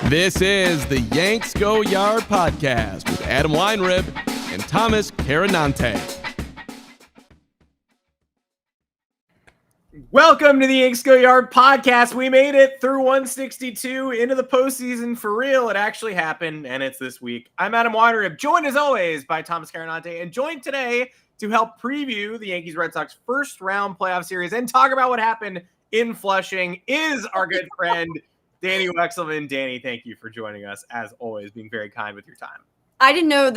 This is the Yanks Go Yard podcast with Adam Weinrib and Thomas Carranante. Welcome to the Yanks Go Yard podcast. We made it through 162 into the postseason for real. It actually happened, and it's this week. I'm Adam Weinrib, joined as always by Thomas Carranante, and joined today to help preview the Yankees-Red Sox first round playoff series and talk about what happened in Flushing is our good friend Dani Wexelman. Dani, thank you for joining us, as always, being very kind with your time. I didn't know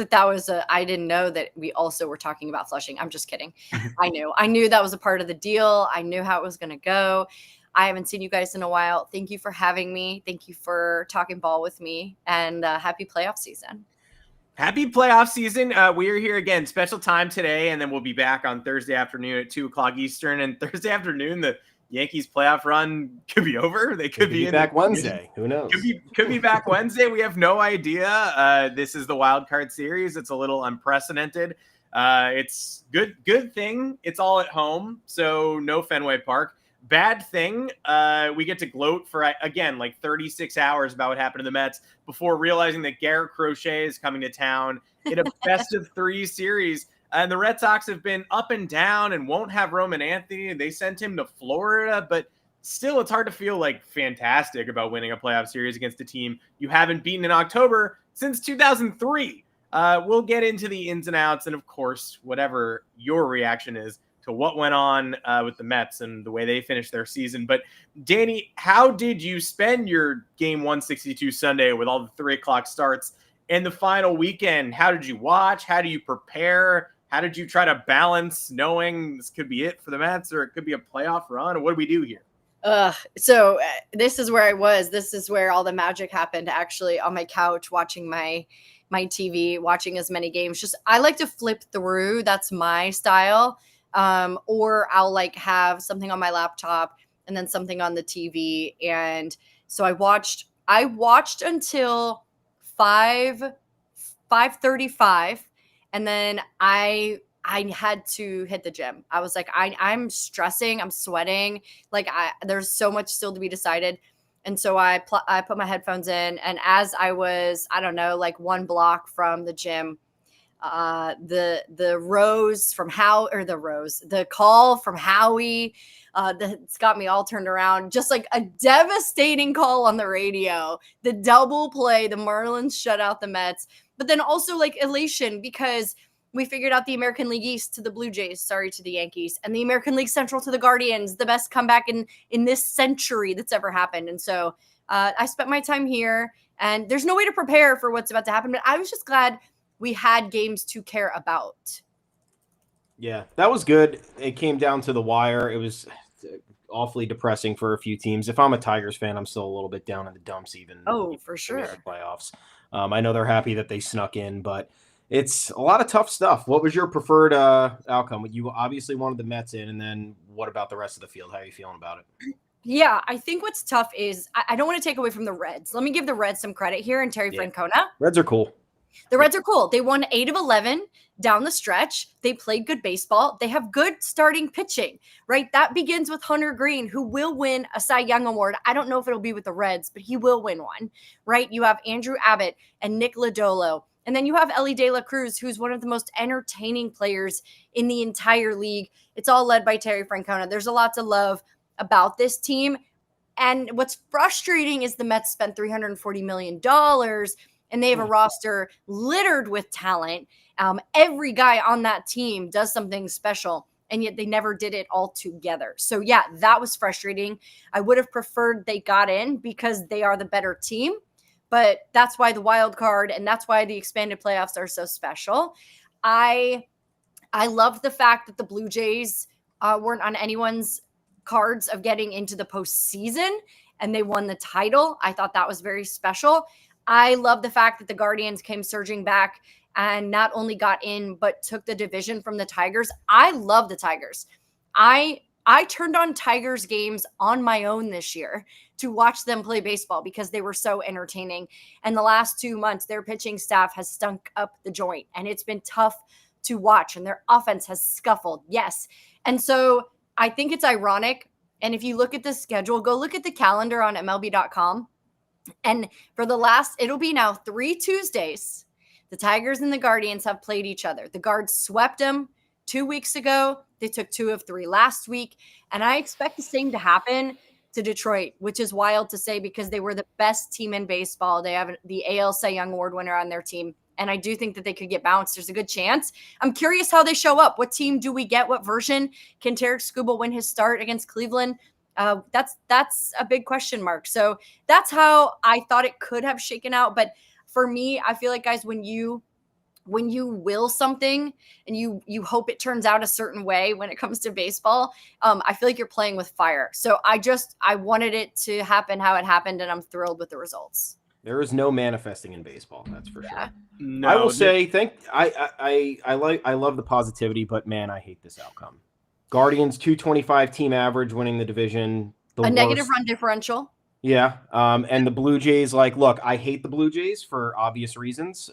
I didn't know that we also were talking about Flushing. I'm just kidding. I knew that was a part of the deal. I knew how it was going to go. I haven't seen you guys in a while. Thank you for having me. Thank you for talking ball with me, and happy playoff season. Happy playoff season. We are here again, special time today, and then we'll be back on Thursday afternoon at 2 o'clock Eastern. And Thursday afternoon, the Yankees playoff run could be over. They could be back Wednesday. Who knows? Could be back Wednesday. We have no idea. This is the wild card series. It's a little unprecedented. It's good thing it's all at home, so no Fenway Park. Bad thing, we get to gloat for, again, like 36 hours about what happened to the Mets before realizing that Garrett Crochet is coming to town in a best-of-3 series. And the Red Sox have been up and down and won't have Roman Anthony. They sent him to Florida, but still it's hard to feel like fantastic about winning a playoff series against a team you haven't beaten in October since 2003. We'll get into the ins and outs and, of course, whatever your reaction is to what went on with the Mets and the way they finished their season. But, Dani, how did you spend your Game 162 Sunday with all the 3 o'clock starts and the final weekend? How did you watch? How do you prepare? How did you try to balance knowing this could be it for the Mets or it could be a playoff run? What do we do here? So this is where I was. This is where all the magic happened, actually, on my couch watching my TV, watching as many games. I like to flip through. That's my style. Or I'll like have something on my laptop and then something on the TV. And so I watched until 5:35. And then I had to hit the gym. I was like, I'm stressing, I'm sweating. Like there's so much still to be decided. And so I put my headphones in, and as I was, I don't know, like 1 block from the gym, the call from Howie, it's got me all turned around. Just like a devastating call on the radio, the double play, the Marlins shut out the Mets, but then also like elation because we figured out the American League East to the Blue Jays, to the Yankees, and the American League Central to the Guardians, the best comeback in this century that's ever happened. And so I spent my time here, and there's no way to prepare for what's about to happen, but I was just glad we had games to care about. Yeah, that was good. It came down to the wire. It was awfully depressing for a few teams. If I'm a Tigers fan, I'm still a little bit down in the dumps even. For sure. The playoffs. I know they're happy that they snuck in, but it's a lot of tough stuff. What was your preferred outcome? You obviously wanted the Mets in, and then what about the rest of the field? How are you feeling about it? Yeah, I think what's tough is I don't want to take away from the Reds. Let me give the Reds some credit here and Terry Francona. Reds are cool. The Reds are cool. They won 8 of 11 down the stretch. They played good baseball. They have good starting pitching, right? That begins with Hunter Green, who will win a Cy Young Award. I don't know if it'll be with the Reds, but he will win one, right? You have Andrew Abbott and Nick Lodolo. And then you have Ellie De La Cruz, who's one of the most entertaining players in the entire league. It's all led by Terry Francona. There's a lot to love about this team. And what's frustrating is the Mets spent $340 million, and they have a roster littered with talent. Every guy on that team does something special, and yet they never did it all together. So, yeah, that was frustrating. I would have preferred they got in because they are the better team. But that's why the wild card, and that's why the expanded playoffs are so special. I loved the fact that the Blue Jays weren't on anyone's cards of getting into the postseason, and they won the title. I thought that was very special. I love the fact that the Guardians came surging back and not only got in, but took the division from the Tigers. I love the Tigers. I turned on Tigers games on my own this year to watch them play baseball because they were so entertaining. And the last 2 months, their pitching staff has stunk up the joint, and it's been tough to watch, and their offense has scuffled. Yes. And so I think it's ironic And if you look at the schedule, go look at the calendar on MLB.com. And for it'll be now 3 Tuesdays. The Tigers and the Guardians have played each other. The Guards swept them 2 weeks ago. They took 2 of 3 last week. And I expect the same to happen to Detroit, which is wild to say because they were the best team in baseball. They have the AL Cy Young Award winner on their team. And I do think that they could get bounced. There's a good chance. I'm curious how they show up. What team do we get? What version? Can Tarek Skubal win his start against Cleveland? That's a big question mark. So that's how I thought it could have shaken out. But for me, I feel like, guys, when you will something and you hope it turns out a certain way when it comes to baseball, I feel like you're playing with fire. So I wanted it to happen how it happened, and I'm thrilled with the results. There is no manifesting in baseball, that's for sure. No, I will say, I love the positivity, but man, I hate this outcome. Guardians 225 team average, winning the division. A negative run differential. Yeah. And the Blue Jays, look, I hate the Blue Jays for obvious reasons.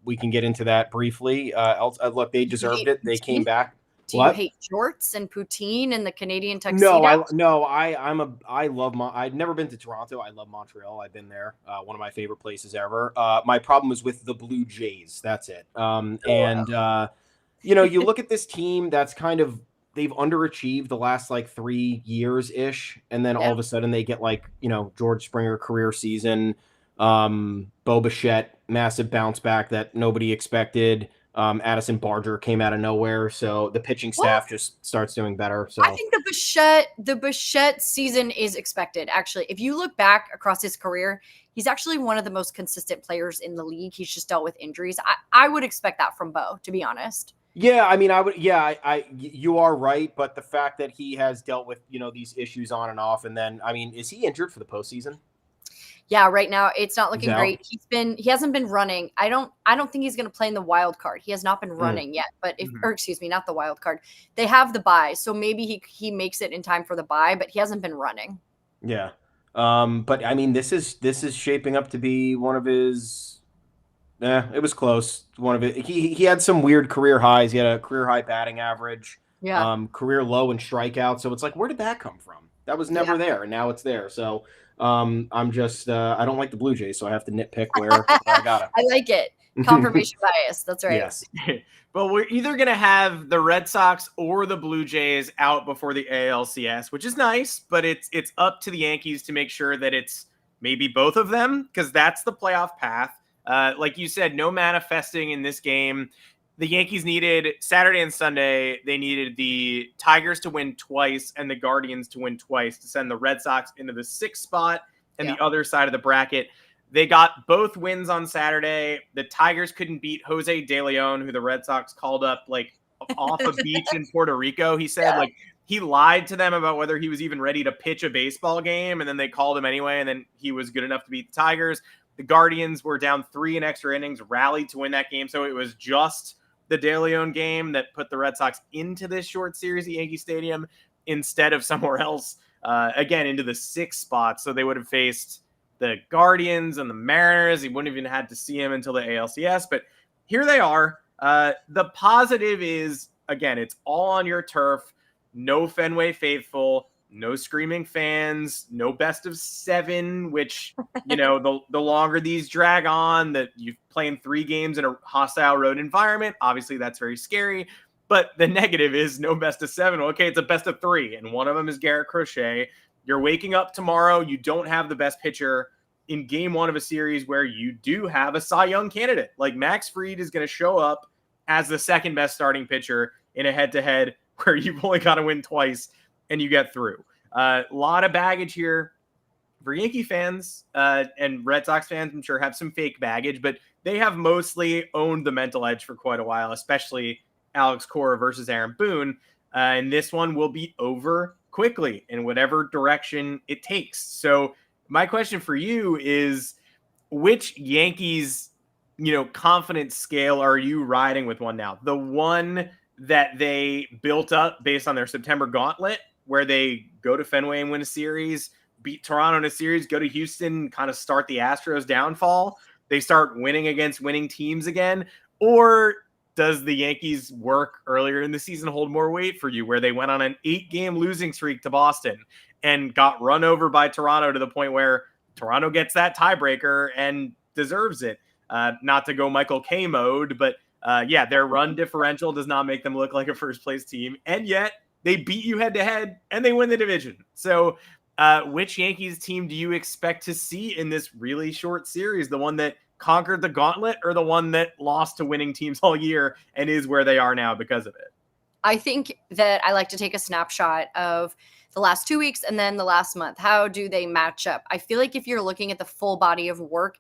We can get into that briefly. Look, they deserved it. They came back. Do you hate Jorts and poutine and the Canadian tuxedo? I've never been to Toronto. I love Montreal. I've been there. One of my favorite places ever. My problem is with the Blue Jays. That's it. You look at this team that's they've underachieved the last 3 years ish. And then all of a sudden they get George Springer career season, Bo Bichette, massive bounce back that nobody expected. Addison Barger came out of nowhere. So the pitching staff just starts doing better. So I think the Bichette season is expected. Actually, if you look back across his career, he's actually one of the most consistent players in the league. He's just dealt with injuries. I would expect that from Bo, to be honest. Yeah, I mean, I would. Yeah, you are right, but the fact that he has dealt with these issues on and off, and then I mean, is he injured for the postseason? Yeah, right now it's not looking great. He hasn't been running. I don't think he's going to play in the wild card. He has not been running yet. But not the wild card. They have the bye, so maybe he makes it in time for the bye, but he hasn't been running. Yeah, but I mean, this is shaping up to be one of his. It was close. One of it. He had some weird career highs. He had a career high batting average. Yeah. Career low in strikeouts. So it's where did that come from? That was never there, and now it's there. So I'm just I don't like the Blue Jays, so I have to nitpick where I got it. I like it. Confirmation bias. That's right. Yes. But we're either going to have the Red Sox or the Blue Jays out before the ALCS, which is nice, but it's up to the Yankees to make sure that it's maybe both of them, because that's the playoff path. Like you said, no manifesting in this game. The Yankees needed Saturday and Sunday. They needed the Tigers to win twice and the Guardians to win twice to send the Red Sox into the 6th spot and the other side of the bracket. They got both wins on Saturday. The Tigers couldn't beat Jose De Leon, who the Red Sox called up off a beach in Puerto Rico. He said he lied to them about whether he was even ready to pitch a baseball game, and then they called him anyway, and then he was good enough to beat the Tigers. The Guardians were down 3 in extra innings, rallied to win that game. So it was just the De Leon game that put the Red Sox into this short series at Yankee Stadium instead of somewhere else, again, into the 6th spot. So they would have faced the Guardians and the Mariners. He wouldn't even had to see him until the ALCS. But here they are. The positive is, again, it's all on your turf. No Fenway faithful. No screaming fans, no best of 7, which, the longer these drag on, that you're playing 3 games in a hostile road environment, obviously that's very scary. But the negative is no best of 7. Okay, it's a best of 3, and one of them is Garrett Crochet. You're waking up tomorrow. You don't have the best pitcher in game 1 of a series where you do have a Cy Young candidate. Max Fried is going to show up as the 2nd best starting pitcher in a head-to-head where you've only got to win twice and you get through. A lot of baggage here for Yankee fans and Red Sox fans. I'm sure have some fake baggage, but they have mostly owned the mental edge for quite a while, especially Alex Cora versus Aaron Boone. And this one will be over quickly in whatever direction it takes. So my question for you is, which Yankees, confidence scale are you riding with one now? The one that they built up based on their September gauntlet, where they go to Fenway and win a series, beat Toronto in a series, go to Houston, kind of start the Astros downfall. They start winning against winning teams again. Or does the Yankees' work earlier in the season hold more weight for you, where they went on an 8-game losing streak to Boston and got run over by Toronto to the point where Toronto gets that tiebreaker and deserves it? Not to go Michael K mode, but yeah, their run differential does not make them look like a first place team. And yet they beat you head to head and they win the division. So which Yankees team do you expect to see in this really short series? The one that conquered the gauntlet, or the one that lost to winning teams all year and is where they are now because of it? I think that I like to take a snapshot of the last 2 weeks and then the last month. How do they match up? I feel like if you're looking at the full body of work,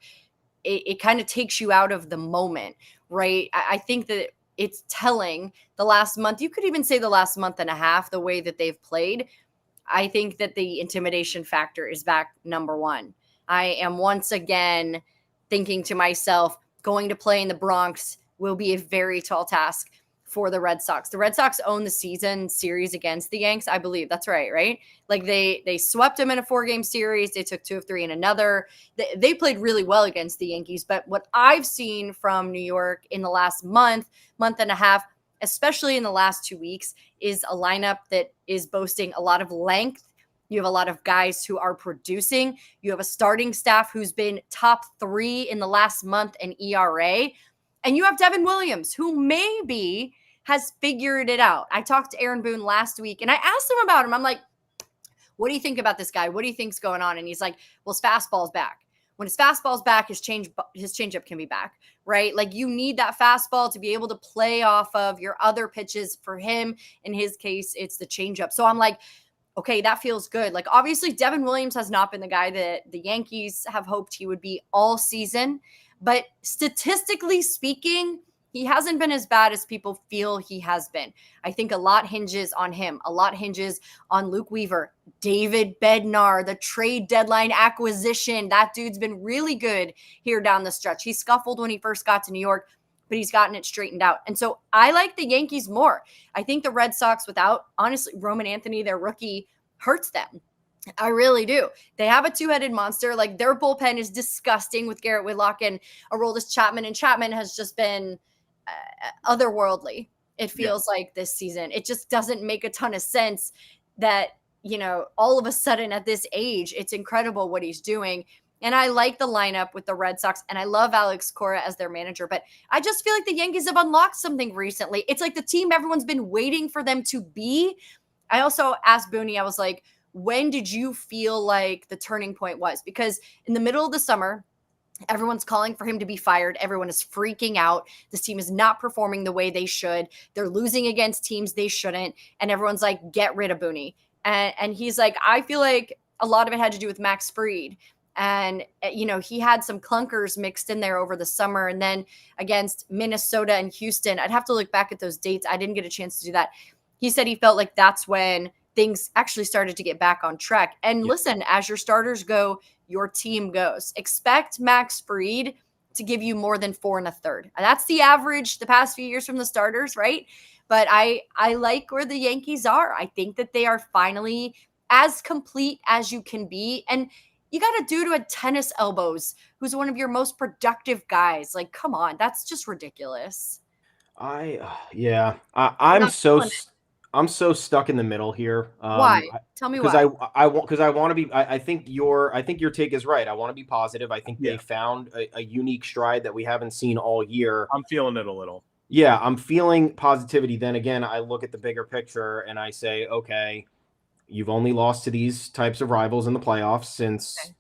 it kind of takes you out of the moment, right? I think that it's telling the last month. You could even say the last month and a half, the way that they've played. I think that the intimidation factor is back number one. I am once again thinking to myself, going to play in the Bronx will be a very tall task for the Red Sox. The Red Sox own the season series against the Yanks, I believe. That's right? Like they swept them in a 4-game series. They took 2 of 3 in another. They played really well against the Yankees. But what I've seen from New York in the last month and a half, especially in the last 2 weeks, is a lineup that is boasting a lot of length. You have a lot of guys who are producing. You have a starting staff who's been top 3 in the last month in ERA. And you have Devin Williams, who maybe has figured it out. I talked to Aaron Boone last week and I asked him about him. I'm like, what do you think about this guy? What do you think's going on? And he's like, well, his fastball's back. When his fastball's back, his changeup can be back, right? Like, you need that fastball to be able to play off of your other pitches. For him, in his case, it's the changeup. So I'm like, okay, that feels good. Like, obviously, Devin Williams has not been the guy that the Yankees have hoped he would be all season. But statistically speaking, he hasn't been as bad as people feel he has been. I think a lot hinges on him. A lot hinges on Luke Weaver, David Bednar, the trade deadline acquisition. That dude's been really good here down the stretch. He scuffled when he first got to New York, but he's gotten it straightened out. And so I like the Yankees more. I think the Red Sox, without, honestly, Roman Anthony, their rookie, hurts them. I really do. They have a 2-headed monster. Like, their bullpen is disgusting with Garrett Whitlock and Aroldis Chapman. And Chapman has just been otherworldly, it feels like, this season. It just doesn't make a ton of sense that, all of a sudden at this age, it's incredible what he's doing. And I like the lineup with the Red Sox, and I love Alex Cora as their manager. But I just feel like the Yankees have unlocked something recently. It's like the team everyone's been waiting for them to be. I also asked Booney, I was like, when did you feel like the turning point was? Because in the middle of the summer, everyone's calling for him to be fired. Everyone is freaking out. This team is not performing the way they should. They're losing against teams they shouldn't. And everyone's like, get rid of Booney. And he's like, I feel like a lot of it had to do with Max Fried. And, he had some clunkers mixed in there over the summer. And then against Minnesota and Houston, I'd have to look back at those dates. I didn't get a chance to do that. He said he felt like that's when things actually started to get back on track. And listen, as your starters go, your team goes. Expect Max Fried to give you more than 4 1/3. That's the average the past few years from the starters, right? But I like where the Yankees are. I think that they are finally as complete as you can be. And you got a dude with tennis elbows who's one of your most productive guys. Like, come on, that's just ridiculous. I'm so stuck in the middle here. Why? Tell me why. Because I want to be. I think your take is right. I want to be positive. I think they found a unique stride that we haven't seen all year. I'm feeling it a little. Yeah, I'm feeling positivity. Then again, I look at the bigger picture and I say, okay, you've only lost to these types of rivals in the playoffs since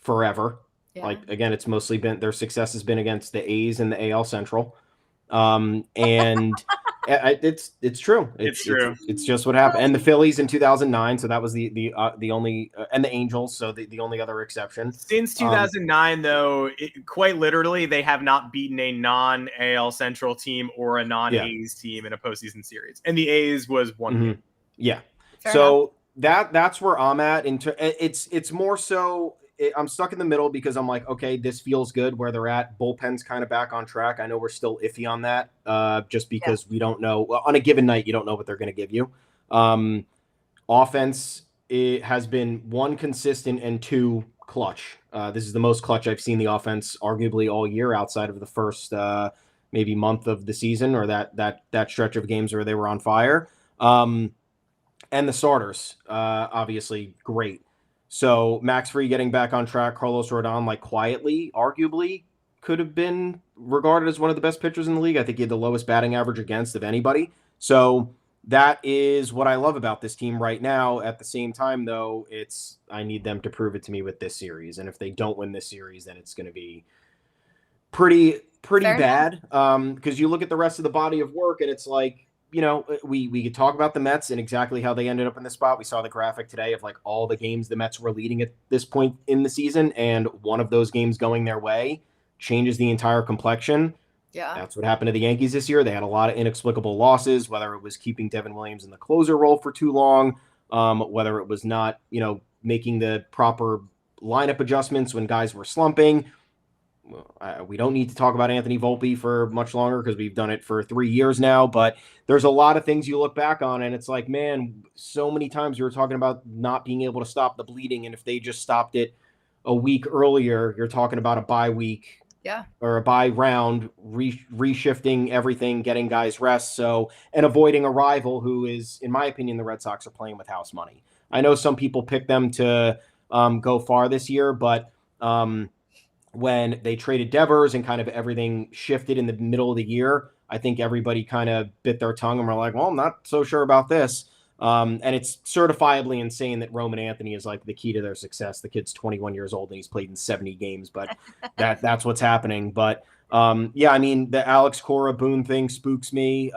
forever. Yeah. Like, again, it's mostly been their success has been against the A's in the AL Central. And it's true. It's true. It's just what happened. And the Phillies in 2009. So that was the only, and the Angels. So the only other exception. Since 2009, though, quite literally, they have not beaten a non-AL Central team or a non-A's team in a postseason series. And the A's was one game. Yeah. Fair so enough. That's where I'm at. It's more so. I'm stuck in the middle because I'm like, okay, this feels good where they're at. Bullpen's kind of back on track. I know we're still iffy on that just because we don't know. On a given night, you don't know what they're going to give you. Offense, it has been 1, consistent, and 2, clutch. This is the most clutch I've seen the offense arguably all year outside of the first maybe month of the season, or that stretch of games where they were on fire. And the starters, obviously great. So Max Fried getting back on track, Carlos Rodon, like quietly, arguably could have been regarded as one of the best pitchers in the league. I think he had the lowest batting average against of anybody. So that is what I love about this team right now. At the same time, though, I need them to prove it to me with this series. And if they don't win this series, then it's going to be pretty Fair bad. Because you look at the rest of the body of work, and it's like, we could talk about the Mets and exactly how they ended up in this spot. We saw the graphic today of like all the games the Mets were leading at this point in the season, and one of those games going their way changes the entire complexion. Yeah. That's what happened to the Yankees this year. They had a lot of inexplicable losses, whether it was keeping Devin Williams in the closer role for too long, whether it was not, making the proper lineup adjustments when guys were slumping. We don't need to talk about Anthony Volpe for much longer because we've done it for 3 years now, but there's a lot of things you look back on and it's like, man, so many times we were talking about not being able to stop the bleeding. And if they just stopped it a week earlier, you're talking about a bye week. Yeah. Or a bye round, reshifting everything, getting guys rest. So, and avoiding a rival who is, in my opinion, the Red Sox are playing with house money. I know some people pick them to go far this year, but when they traded Devers and kind of everything shifted in the middle of the year, I think everybody kind of bit their tongue and were like, well, I'm not so sure about this. And it's certifiably insane that Roman Anthony is like the key to their success. The kid's 21 years old and he's played in 70 games, but that's what's happening. But yeah, I mean, the Alex Cora Boone thing spooks me.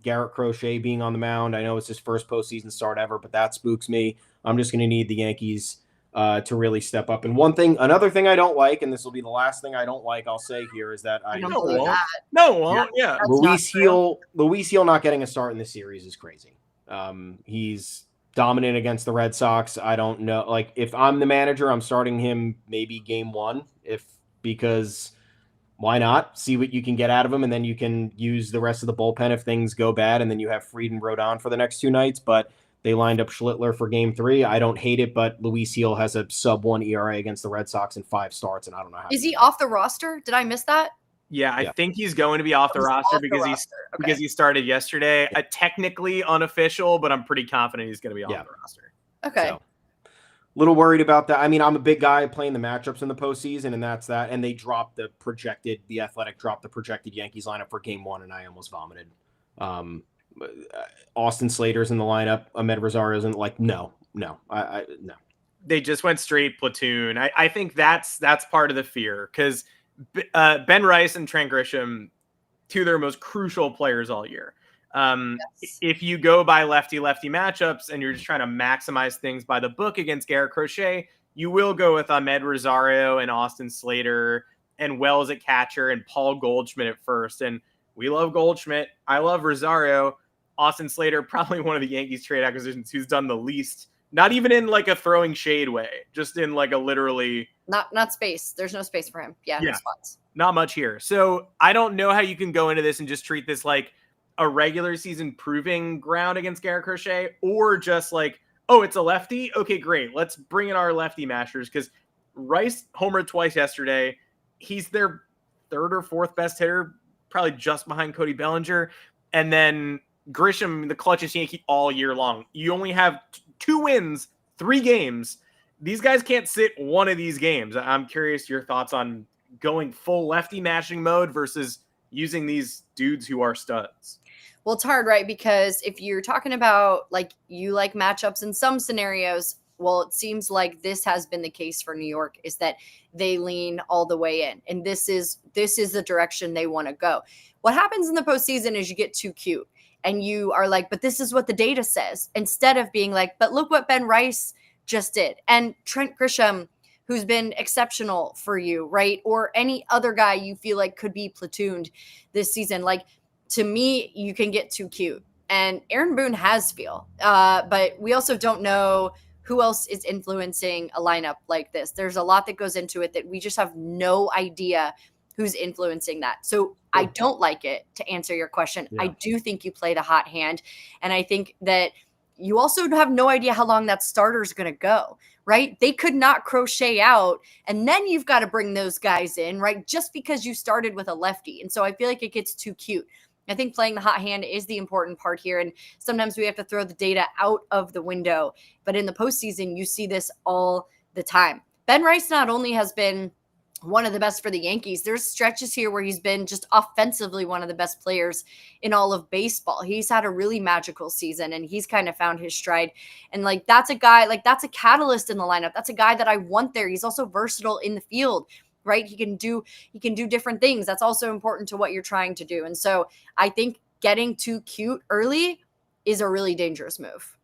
Garrett Crochet being on the mound. I know it's his first postseason start ever, but that spooks me. I'm just going to need the Yankees to really step up. And another thing I don't like, and this will be the last thing I don't like, I'll say here, is that I don't believe that. Yeah. Luis Heel not getting a start in this series is crazy. He's dominant against the Red Sox. I don't know. Like, if I'm the manager, I'm starting him maybe game 1, because why not? See what you can get out of him, and then you can use the rest of the bullpen if things go bad, and then you have Fried and Rodon for the next 2 nights. But they lined up Schlittler for game 3. I don't hate it, but Luis Heel has a sub-1 ERA against the Red Sox in 5 starts, and I don't know how. Is he off the roster? Did I miss that? Yeah, I think he's going to be off the roster because he started yesterday. Technically unofficial, but I'm pretty confident he's going to be off the roster. Okay. So, little worried about that. I mean, I'm a big guy playing the matchups in the postseason, and that's that. And they dropped the Athletic dropped the projected Yankees lineup for game 1, and I almost vomited. Austin Slater's in the lineup. Ahmed Rosario's in. Like, no. They just went straight platoon. I think that's part of the fear, because Ben Rice and Trent Grisham, 2 of their most crucial players all year. Yes. If you go by lefty-lefty matchups and you're just trying to maximize things by the book against Garrett Crochet, you will go with Ahmed Rosario and Austin Slater and Wells at catcher and Paul Goldschmidt at first. And we love Goldschmidt. I love Rosario. Austin Slater, probably one of the Yankees trade acquisitions who's done the least. Not even in like a throwing shade way, just in like a literally not space. There's no space for him. No spots. Not much here. So I don't know how you can go into this and just treat this like a regular season proving ground against Garrett Crochet, or just like, oh, it's a lefty. Okay, great. Let's bring in our lefty mashers, because Rice homered twice yesterday. He's their 3rd or 4th best hitter, probably just behind Cody Bellinger. And then Grisham, the clutchest Yankee all year long. You only have 2 wins, 3 games. These guys can't sit one of these games. I'm curious your thoughts on going full lefty mashing mode versus using these dudes who are studs. Well, it's hard, right? Because if you're talking about like you like matchups in some scenarios, well, it seems like this has been the case for New York, is that they lean all the way in, and this is the direction they want to go. What happens in the postseason is you get too cute. And you are like, but this is what the data says, instead of being like, but look what Ben Rice just did. And Trent Grisham, who's been exceptional for you, right? Or any other guy you feel like could be platooned this season. Like, to me, you can get too cute. And Aaron Boone has feel. But we also don't know who else is influencing a lineup like this. There's a lot that goes into it that we just have no idea who's influencing that. So I don't like it, to answer your question. Yeah. I do think you play the hot hand. And I think that you also have no idea how long that starter is going to go, right? They could not Crochet out, and then you've got to bring those guys in, right? Just because you started with a lefty. And so I feel like it gets too cute. I think playing the hot hand is the important part here. And sometimes we have to throw the data out of the window. But in the postseason, you see this all the time. Ben Rice not only has been one of the best for the Yankees, there's stretches here where he's been just offensively one of the best players in all of baseball. He's had a really magical season, and he's kind of found his stride. And like, that's a guy, like that's a catalyst in the lineup. That's a guy that I want there. He's also versatile in the field, right? He can do different things. That's also important to what you're trying to do. And so I think getting too cute early is a really dangerous move.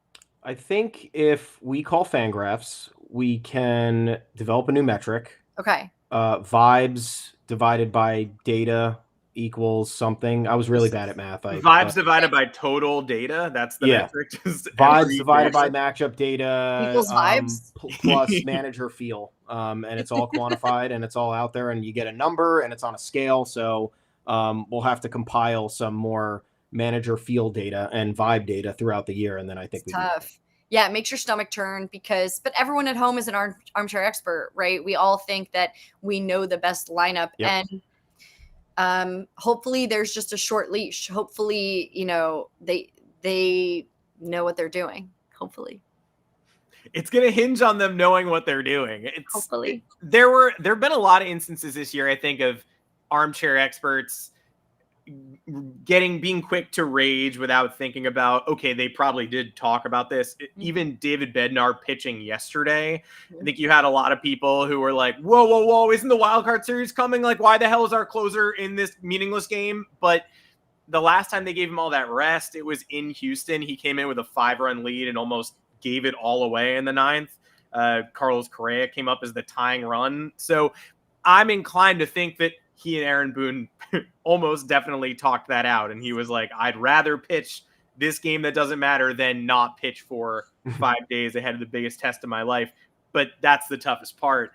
I think if we call Fangraphs, we can develop a new metric. Okay. Vibes divided by data equals something. I was really bad at math. Vibes divided by total data. That's the metric. Vibes divided by matchup data equals vibes plus manager feel. And it's all quantified and it's all out there, and you get a number and it's on a scale. So we'll have to compile some more manager feel data and vibe data throughout the year. And then I think it's tough. Yeah, it makes your stomach turn but everyone at home is an armchair expert, right? We all think that we know the best lineup. Yep. And hopefully there's just a short leash. Hopefully, they know what they're doing. Hopefully. It's going to hinge on them knowing what they're doing. Hopefully. There have been a lot of instances this year, I think, of armchair experts being quick to rage without thinking about, okay, they probably did talk about this. Even David Bednar pitching yesterday, I think you had a lot of people who were like, whoa, isn't the wild card series coming? Like, why the hell is our closer in this meaningless game? But the last time they gave him all that rest, it was in Houston. He came in with a 5-run lead and almost gave it all away in the 9th. Carlos Correa came up as the tying run. So I'm inclined to think that he and Aaron Boone almost definitely talked that out. And he was like, I'd rather pitch this game that doesn't matter than not pitch for 5 days ahead of the biggest test of my life. But that's the toughest part.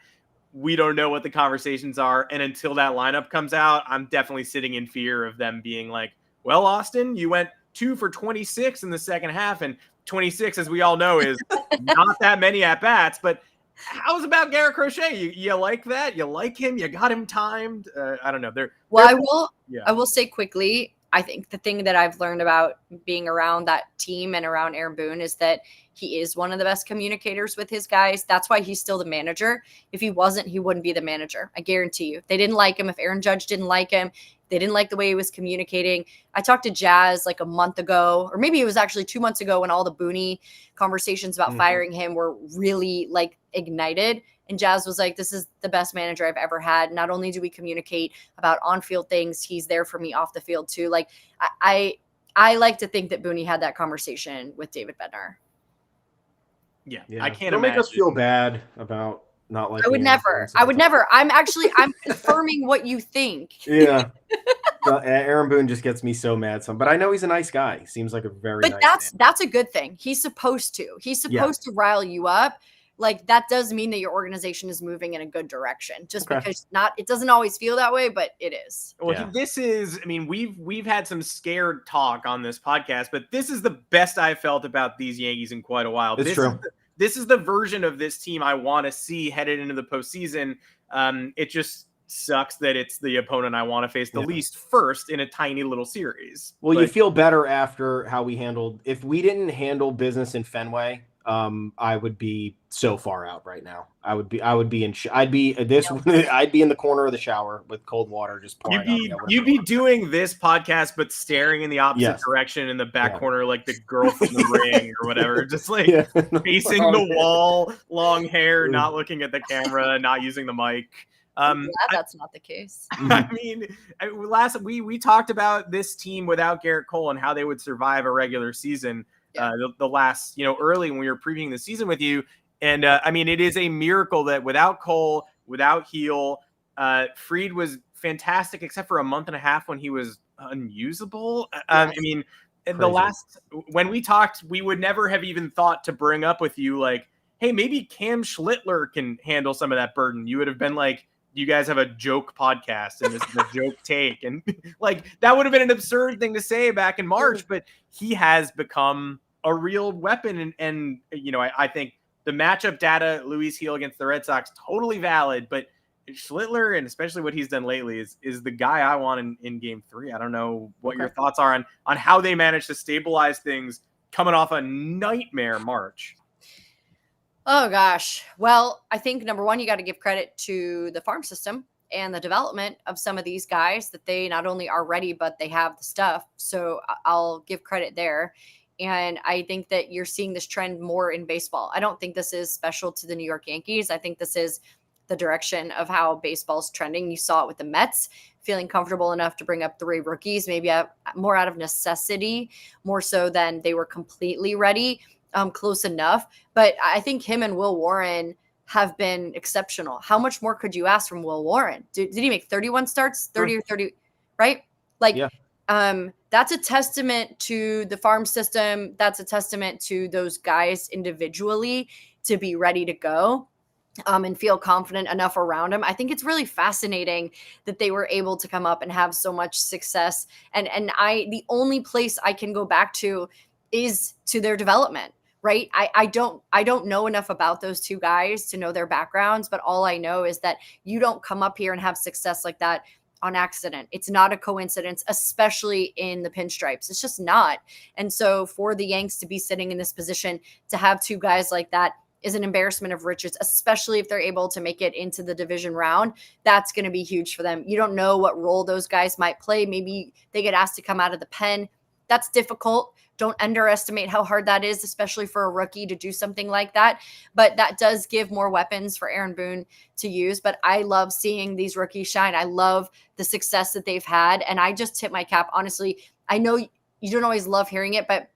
We don't know what the conversations are. And until that lineup comes out, I'm definitely sitting in fear of them being like, well, Austin, you went 2 for 26 in the second half. And 26, as we all know, is not that many at-bats. But how's about Garrett Crochet? You like that? You like him? You got him timed? I don't know. I will say quickly, I think the thing that I've learned about being around that team and around Aaron Boone is that he is one of the best communicators with his guys. That's why he's still the manager. If he wasn't, he wouldn't be the manager. I guarantee you. They didn't like him. If Aaron Judge didn't like him, they didn't like the way he was communicating. I talked to Jazz like a month ago, or maybe it was actually 2 months ago, when all the Booney conversations about firing him were really like ignited. And Jazz was like, this is the best manager I've ever had. Not only do we communicate about on-field things, he's there for me off the field too. Like I like to think that Booney had that conversation with David Bednar. Yeah. I can't Don't imagine. Make us feel bad about not liking. I would never. I'm confirming what you think. Yeah. Aaron Boone just gets me so mad. But I know he's a nice guy. He seems like a very nice man. That's a good thing. He's supposed to. He's supposed to rile you up. Like, that does mean that your organization is moving in a good direction. Just because it doesn't always feel that way, but it is. Well, this is, I mean, we've had some scared talk on this podcast, but this is the best I've felt about these Yankees in quite a while. It's true. This is the version of this team I want to see headed into the postseason. It just sucks that it's the opponent I want to face the least first in a tiny little series. Well, you feel better after how we handled. If we didn't handle business in Fenway, I would be so far out right now. I'd be in the corner of the shower with cold water just pouring. You'd be doing this podcast, but staring in the opposite direction in the back corner, like the girl from the Ring or whatever, just like facing the wall, long hair, not looking at the camera, not using the mic. That's not the case. I mean, we talked about this team without Garrett Cole and how they would survive a regular season. The last, early when we were previewing the season with you. And I mean, it is a miracle that without Cole, without Heel, Fried was fantastic, except for a month and a half when he was unusable. I mean, when we talked, we would never have even thought to bring up with you, like, hey, maybe Cam Schlittler can handle some of that burden. You would have been like, you guys have a joke podcast and this is a joke take. And like, that would have been an absurd thing to say back in March, but he has become a real weapon. And I think the matchup data, Luis Gil against the Red Sox, totally valid, but Schlittler, and especially what he's done lately, is the guy I want in game 3. I don't know what your thoughts are on how they managed to stabilize things coming off a nightmare March. Oh, gosh. Well, I think number one, you got to give credit to the farm system and the development of some of these guys, that they not only are ready, but they have the stuff. So I'll give credit there. And I think that you're seeing this trend more in baseball. I don't think this is special to the New York Yankees. I think this is the direction of how baseball's trending. You saw it with the Mets feeling comfortable enough to bring up 3 rookies, maybe more out of necessity, more so than they were completely ready, close enough. But I think him and Will Warren have been exceptional. How much more could you ask from Will Warren? Did he make 31 starts, 30 or 30, right? Like, yeah. That's a testament to the farm system. That's a testament to those guys individually to be ready to go. And feel confident enough around him. I think it's really fascinating that they were able to come up and have so much success. And the only place I can go back to is to their development, right? I don't know enough about those 2 guys to know their backgrounds, but all I know is that you don't come up here and have success like that on accident. It's not a coincidence, especially in the pinstripes. It's just not. And so for the Yanks to be sitting in this position, to have 2 guys like that, is an embarrassment of riches, especially if they're able to make it into the division round. That's going to be huge for them. You don't know what role those guys might play. Maybe they get asked to come out of the pen. That's difficult. Don't underestimate how hard that is, especially for a rookie to do something like that. But that does give more weapons for Aaron Boone to use. But I love seeing these rookies shine. I love the success that they've had. And I just tip my cap. Honestly, I know you don't always love hearing it, but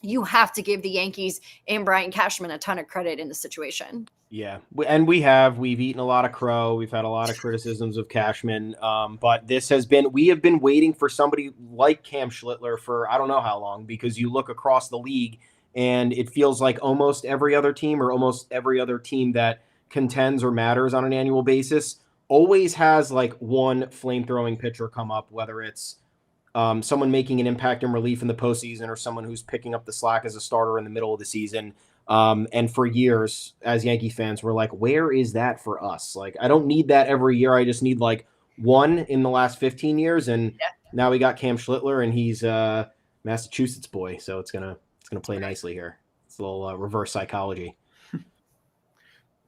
you have to give the Yankees and Brian Cashman a ton of credit in the situation. Yeah. And we've eaten a lot of crow. We've had a lot of criticisms of Cashman. But we have been waiting for somebody like Cam Schlittler for, I don't know how long, because you look across the league and it feels like almost every other team that contends or matters on an annual basis always has like one flame-throwing pitcher come up, whether it's someone making an impact and relief in the postseason or someone who's picking up the slack as a starter in the middle of the season. And for years, as Yankee fans, we're like, where is that for us? Like, I don't need that every year. I just need like one in the last 15 years. And now we got Cam Schlittler, and he's a Massachusetts boy. So it's gonna play nicely here. It's a little reverse psychology.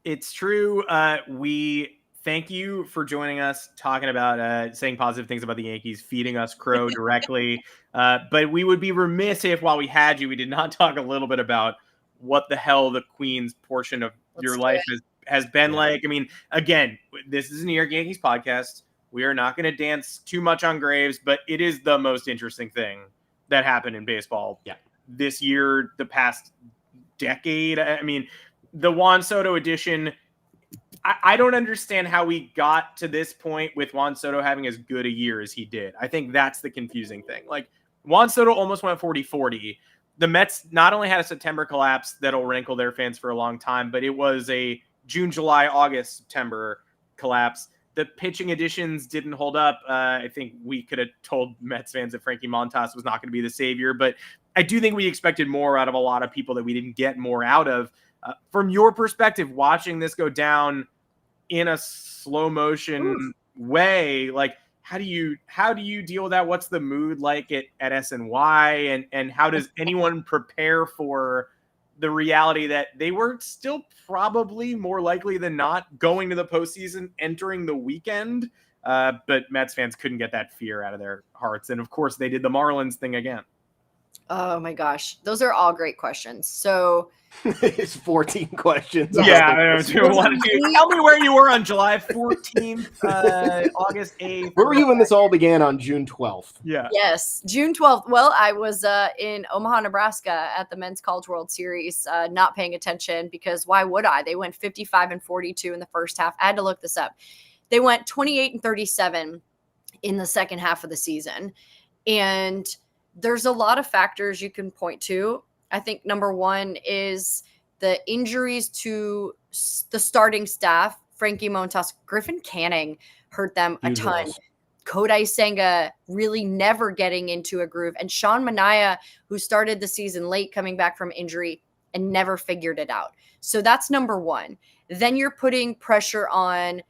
It's true. We thank you for joining us, talking about saying positive things about the Yankees, feeding us crow directly. But we would be remiss if, while we had you, we did not talk a little bit about what the hell the Queens portion of your life has been like. I mean, again, this is a New York Yankees podcast. We are not going to dance too much on graves, but it is the most interesting thing that happened in baseball this year, the past decade. I mean, the Juan Soto edition, I don't understand how we got to this point with Juan Soto having as good a year as he did. I think that's the confusing thing. Like, Juan Soto almost went 40-40. The Mets not only had a September collapse that'll rankle their fans for a long time, but it was a June, July, August, September collapse. The pitching additions didn't hold up. I think we could have told Mets fans that Frankie Montas was not going to be the savior, but I do think we expected more out of a lot of people that we didn't get more out of. From your perspective, watching this go down in a slow motion way, like, how do you deal with that? What's the mood like at SNY, and how does anyone prepare for the reality that they were still probably more likely than not going to the postseason entering the weekend? But Mets fans couldn't get that fear out of their hearts. And of course they did the Marlins thing again. Oh my gosh. Those are all great questions. So it's 14 questions. Yeah. Tell me where you were on July 14th, August 8th. Where were you when this all began on June 12th? Yeah. Yes. June 12th. Well, I was in Omaha, Nebraska at the Men's College World Series, not paying attention because why would I? They went 55-42 in the first half. I had to look this up. They went 28-37 in the second half of the season. And there's a lot of factors you can point to. I think number one is the injuries to the starting staff. Frankie Montas, Griffin Canning hurt them a ton. Kodai Senga really never getting into a groove, and Sean Manaea, who started the season late coming back from injury and never figured it out. So that's number one. Then you're putting pressure on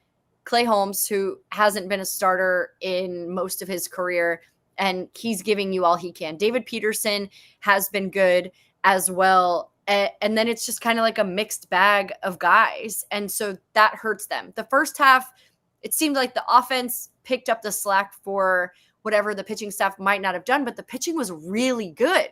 Clay Holmes, who hasn't been a starter in most of his career, and he's giving you all he can. David Peterson has been good as well. And then it's just kind of like a mixed bag of guys. And so that hurts them. The first half, it seemed like the offense picked up the slack for whatever the pitching staff might not have done, but the pitching was really good.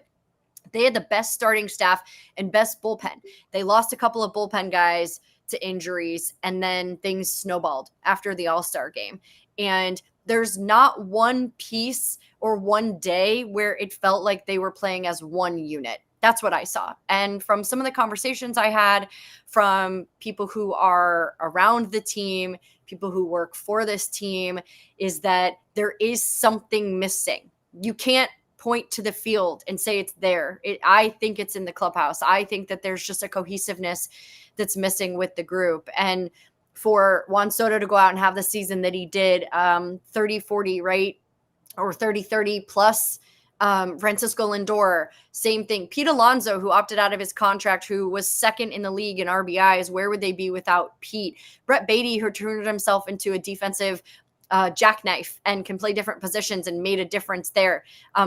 They had the best starting staff and best bullpen. They lost a couple of bullpen guys to injuries, and then things snowballed after the All-Star game. And there's not one piece or one day where it felt like they were playing as one unit. That's what I saw. And from some of the conversations I had from people who are around the team, people who work for this team, is that there is something missing. You can't point to the field and say it's there. I think it's in the clubhouse. I think that there's just a cohesiveness that's missing with the group. And for Juan Soto to go out and have the season that he did, 30-40, right? Or 30-30 plus. Francisco Lindor, same thing. Pete Alonso, who opted out of his contract, who was second in the league in RBIs. Where would they be without Pete? Brett Beatty, who turned himself into a defensive jackknife and can play different positions and made a difference there.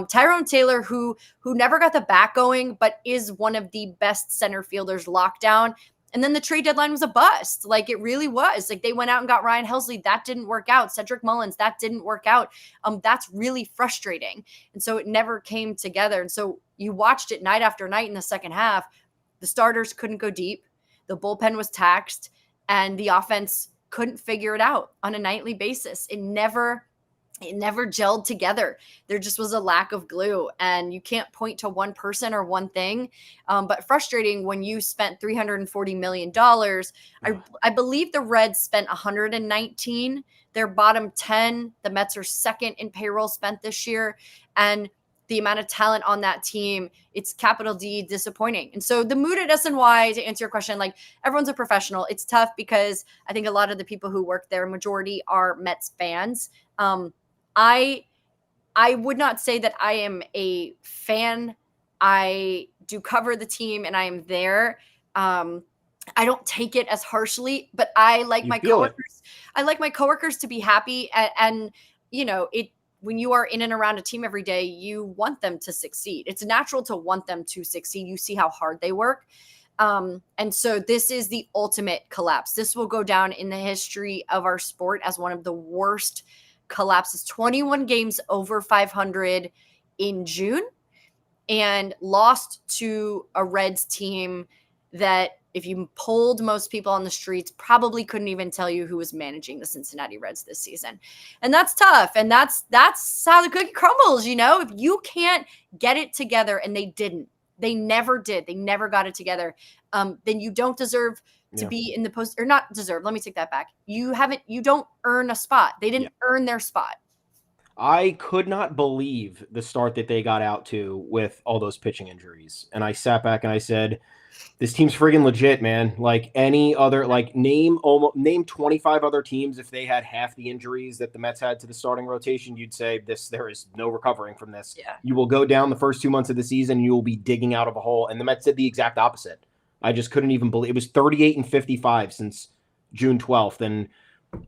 Tyrone Taylor, who never got the bat going, but is one of the best center fielders locked down. And then the trade deadline was a bust. Like, it really was. Like, they went out and got Ryan Helsley. That didn't work out. Cedric Mullins, that didn't work out. That's really frustrating. And so it never came together. And so you watched it night after night in the second half. The starters couldn't go deep. The bullpen was taxed. And the offense couldn't figure it out on a nightly basis. It never gelled together. There just was a lack of glue, and you can't point to one person or one thing. But frustrating when you spent $340 million. I believe the Reds spent 119. They're bottom 10. The Mets are second in payroll spent this year. And the amount of talent on that team, it's capital D disappointing. And so the mood at SNY, to answer your question, like, everyone's a professional. It's tough because I think a lot of the people who work there, majority are Mets fans. I would not say that I am a fan. I do cover the team and I am there. I don't take it as harshly, but I like my coworkers. I like my coworkers to be happy. And you know, when you are in and around a team every day, you want them to succeed. It's natural to want them to succeed. You see how hard they work. And so this is the ultimate collapse. This will go down in the history of our sport as one of the worst collapses. 21 games over 500 in June, and lost to a Reds team that, if you polled most people on the streets, probably couldn't even tell you who was managing the Cincinnati Reds this season. And that's tough. And that's how the cookie crumbles. You know, if you can't get it together, and they never did. They never got it together. Then you don't deserve to be in the post, or not deserve. Let me take that back. You don't earn a spot. They didn't earn their spot. I could not believe the start that they got out to with all those pitching injuries. And I sat back and I said, this team's friggin' legit, man. Like any other, like name 25 other teams. If they had half the injuries that the Mets had to the starting rotation, you'd say there is no recovering from this. Yeah. You will go down the first 2 months of the season, you will be digging out of a hole. And the Mets did the exact opposite. I just couldn't even believe it was 38-55 since June 12th. And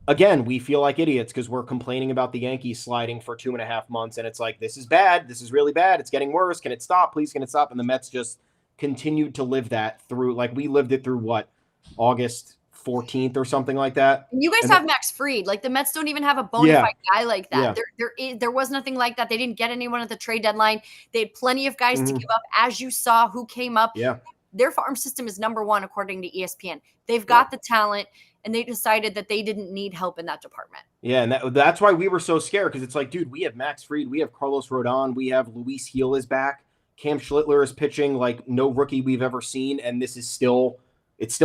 again, we feel like idiots because we're complaining about the Yankees sliding for 2.5 months. And it's like, this is bad. This is really bad. It's getting worse. Can it stop? Please, can it stop? And the Mets just continued to live that through, like, we lived it through what, August 14th or something like that. You guys have Max Fried. Like, the Mets don't even have a bona fide guy like that. There was nothing like that. They didn't get anyone at the trade deadline. They had plenty of guys to give up, as you saw who came up. Yeah. Their farm system is number one, according to ESPN. They've got the talent, and they decided that they didn't need help in that department. Yeah, and that's why we were so scared, because it's like, dude, we have Max Fried, we have Carlos Rodon, we have Luis Gil is back, Cam Schlittler is pitching like no rookie we've ever seen, and this is still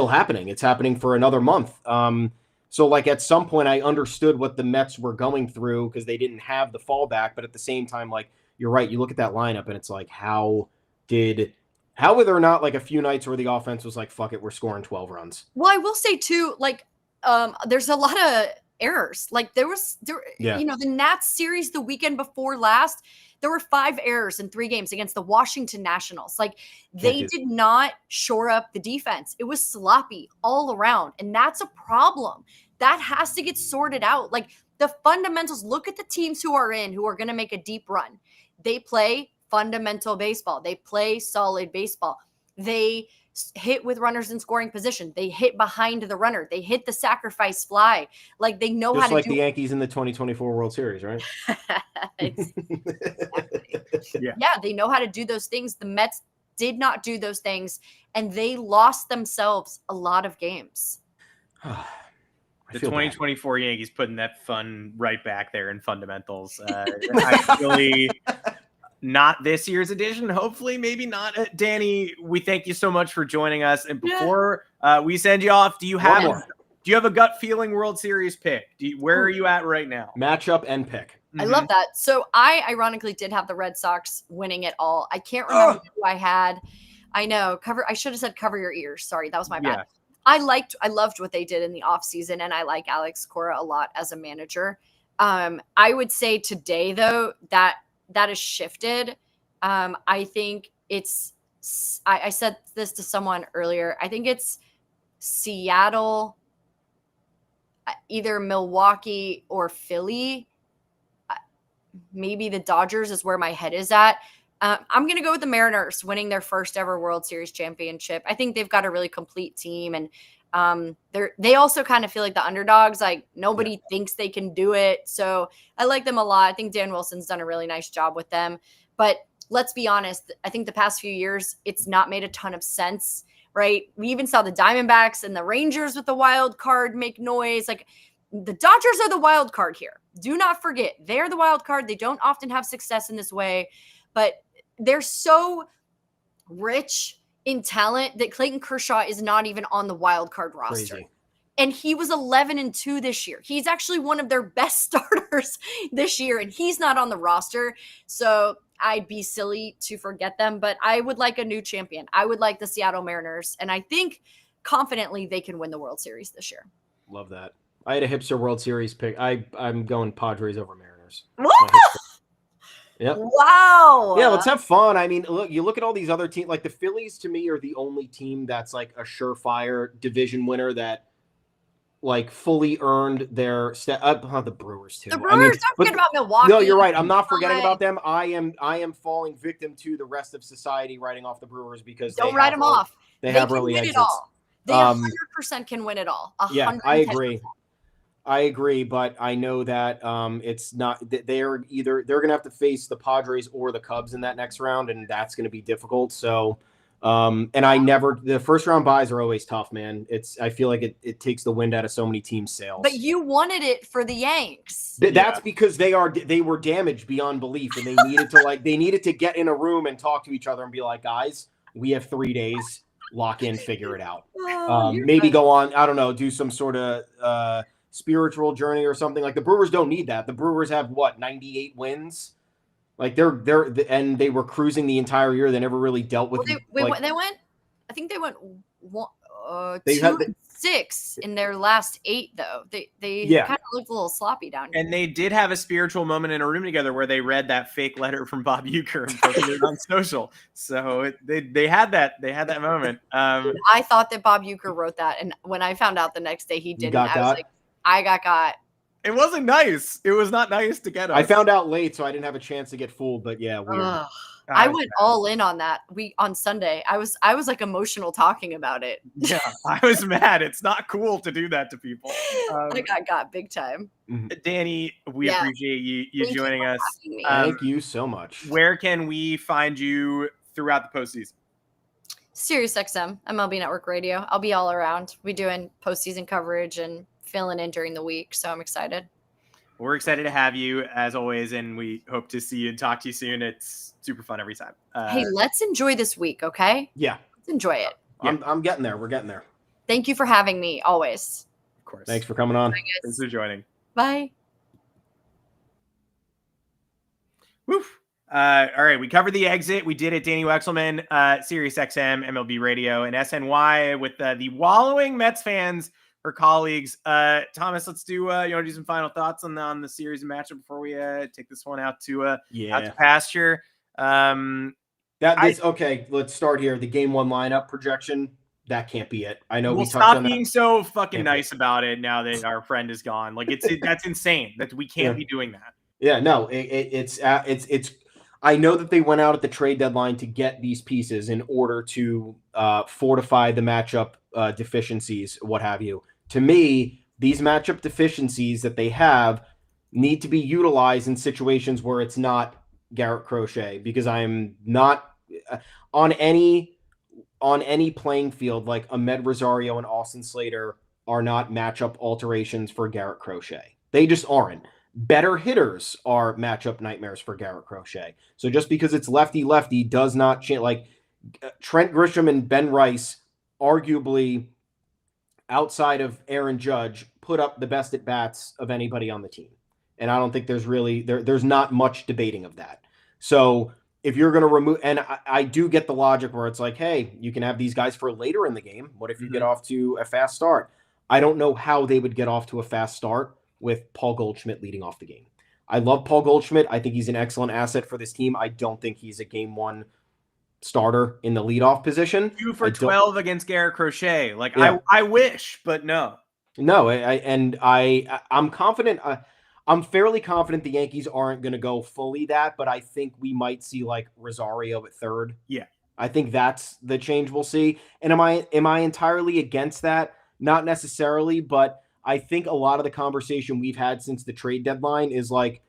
happening. It's happening for another month. So like at some point I understood what the Mets were going through because they didn't have the fallback, but at the same time, like, you're right, you look at that lineup and it's like, how were there not like a few nights where the offense was like, fuck it, we're scoring 12 runs? Well, I will say too, like, there's a lot of errors. Like there, the Nats series the weekend before last, there were 5 errors in 3 games against the Washington Nationals. Like they did not shore up the defense. It was sloppy all around. And that's a problem. That has to get sorted out. Like the fundamentals, look at the teams who are going to make a deep run. They play fundamental baseball. They play solid baseball. They hit with runners in scoring position. They hit behind the runner. They hit the sacrifice fly. Like they know how to do the Yankees in the 2024 World Series, right? Yeah, they know how to do those things. The Mets did not do those things, and they lost themselves a lot of games. The 2024 Yankees putting that fun right back there in fundamentals. Actually, not this year's edition. Hopefully, maybe not. Dani, we thank you so much for joining us. And before we send you off, do you have a gut feeling World Series pick? Where are you at right now? Matchup and pick. I love that. So I ironically did have the Red Sox winning it all. I can't remember who I had. I know. I should have said cover your ears. Sorry, that was my bad. I loved what they did in the offseason, and I like Alex Cora a lot as a manager. I would say today, though, that has shifted. I think it's I said this to someone earlier. I think it's Seattle, either Milwaukee or Philly. Maybe the Dodgers is where my head is at. I'm going to go with the Mariners winning their first ever World Series championship. I think they've got a really complete team, and they also kind of feel like the underdogs. Like nobody thinks they can do it. So I like them a lot. I think Dan Wilson's done a really nice job with them. But let's be honest. I think the past few years, it's not made a ton of sense, right? We even saw the Diamondbacks and the Rangers with the wild card make noise. Like the Dodgers are the wild card here. Do not forget, they're the wild card. They don't often have success in this way, but they're so rich in talent that Clayton Kershaw is not even on the wild card roster. Crazy. And he was 11-2 this year. He's actually one of their best starters this year, and he's not on the roster. So I'd be silly to forget them, but I would like a new champion. I would like the Seattle Mariners, and I think confidently they can win the World Series this year. Love that. I had a hipster World Series pick. I'm going Padres over Mariners. Yep. Wow. Yeah, let's have fun. I mean, you look at all these other teams. Like the Phillies, to me, are the only team that's like a surefire division winner that like fully earned their the Brewers too. The Brewers, don't forget about Milwaukee. No, you're right. I'm not forgetting about them. I am falling victim to the rest of society writing off the Brewers because don't write them off. They have early exits. They 100% can win it all. 110%. Yeah, I agree, but I know that it's not. They're going to have to face the Padres or the Cubs in that next round, and that's going to be difficult. So, the first round buys are always tough, man. I feel like it takes the wind out of so many teams' sails. But you wanted it for the Yanks. That's because they were damaged beyond belief, and they needed to get in a room and talk to each other and be like, guys, we have 3 days, lock in, figure it out. Maybe go on, I don't know, do some sort of spiritual journey or something. Like the Brewers don't need that. The Brewers have 98 wins. Like and they were cruising the entire year. They never really dealt with. They went. I think they went 2-6 in their last 8 though. They kind of looked a little sloppy down here. And they did have a spiritual moment in a room together where they read that fake letter from Bob Uecker and posted it on social. So they had that moment. I thought that Bob Uecker wrote that, and when I found out the next day he didn't, I was like, I got. It wasn't nice. It was not nice to get us. I found out late, so I didn't have a chance to get fooled. But yeah, weird. I went all in on that. On Sunday, I was like emotional talking about it. Yeah, I was mad. It's not cool to do that to people. I got big time. Dani, we appreciate you joining us. Thank you so much. Where can we find you throughout the postseason? SiriusXM, MLB Network Radio. I'll be all around. We'll be doing postseason coverage and filling in during the week, so I'm excited. We're excited to have you as always, and we hope to see you and talk to you soon. It's super fun every time. Hey, let's enjoy this week, okay? Yeah, let's enjoy it. I'm getting there. We're getting there. Thank you for having me always. Of course. Thanks for coming on. Thanks for joining. Bye. Woof. All right, we covered the exit. We did it. Dani Wexelman, SiriusXM, MLB Radio, and SNY with the wallowing Mets fans her colleagues. Thomas, let's do, you want to do some final thoughts on the series and matchup before we take this one out to pasture? Okay, let's start here. The game 1 lineup projection, that can't be it. I know we touched stop on being that. so fucking nice about it now that our friend is gone. Like that's insane that we can't be doing that. Yeah, no, it's I know that they went out at the trade deadline to get these pieces in order to fortify the matchup deficiencies, what have you. To me, these matchup deficiencies that they have need to be utilized in situations where it's not Garrett Crochet, because I'm not on any playing field. Like Ahmed Rosario and Austin Slater are not matchup alterations for Garrett Crochet. They just aren't. Better hitters are matchup nightmares for Garrett Crochet. So just because it's lefty does not change. Like Trent Grisham and Ben Rice, arguably outside of Aaron Judge, put up the best at bats of anybody on the team. And I don't think there's really there's not much debating of that. So if you're going to remove, and I do get the logic where it's like, hey, you can have these guys for later in the game. What if you get off to a fast start? I don't know how they would get off to a fast start with Paul Goldschmidt leading off the game. I love Paul Goldschmidt. I think he's an excellent asset for this team. I don't think he's a game 1 starter in the leadoff position. 2 for 12 against Garrett Crochet. Like I wish, but no. No, I'm confident. I'm fairly confident the Yankees aren't going to go fully that, but I think we might see like Rosario at third. Yeah. I think that's the change we'll see. And am I entirely against that? Not necessarily, but I think a lot of the conversation we've had since the trade deadline is like,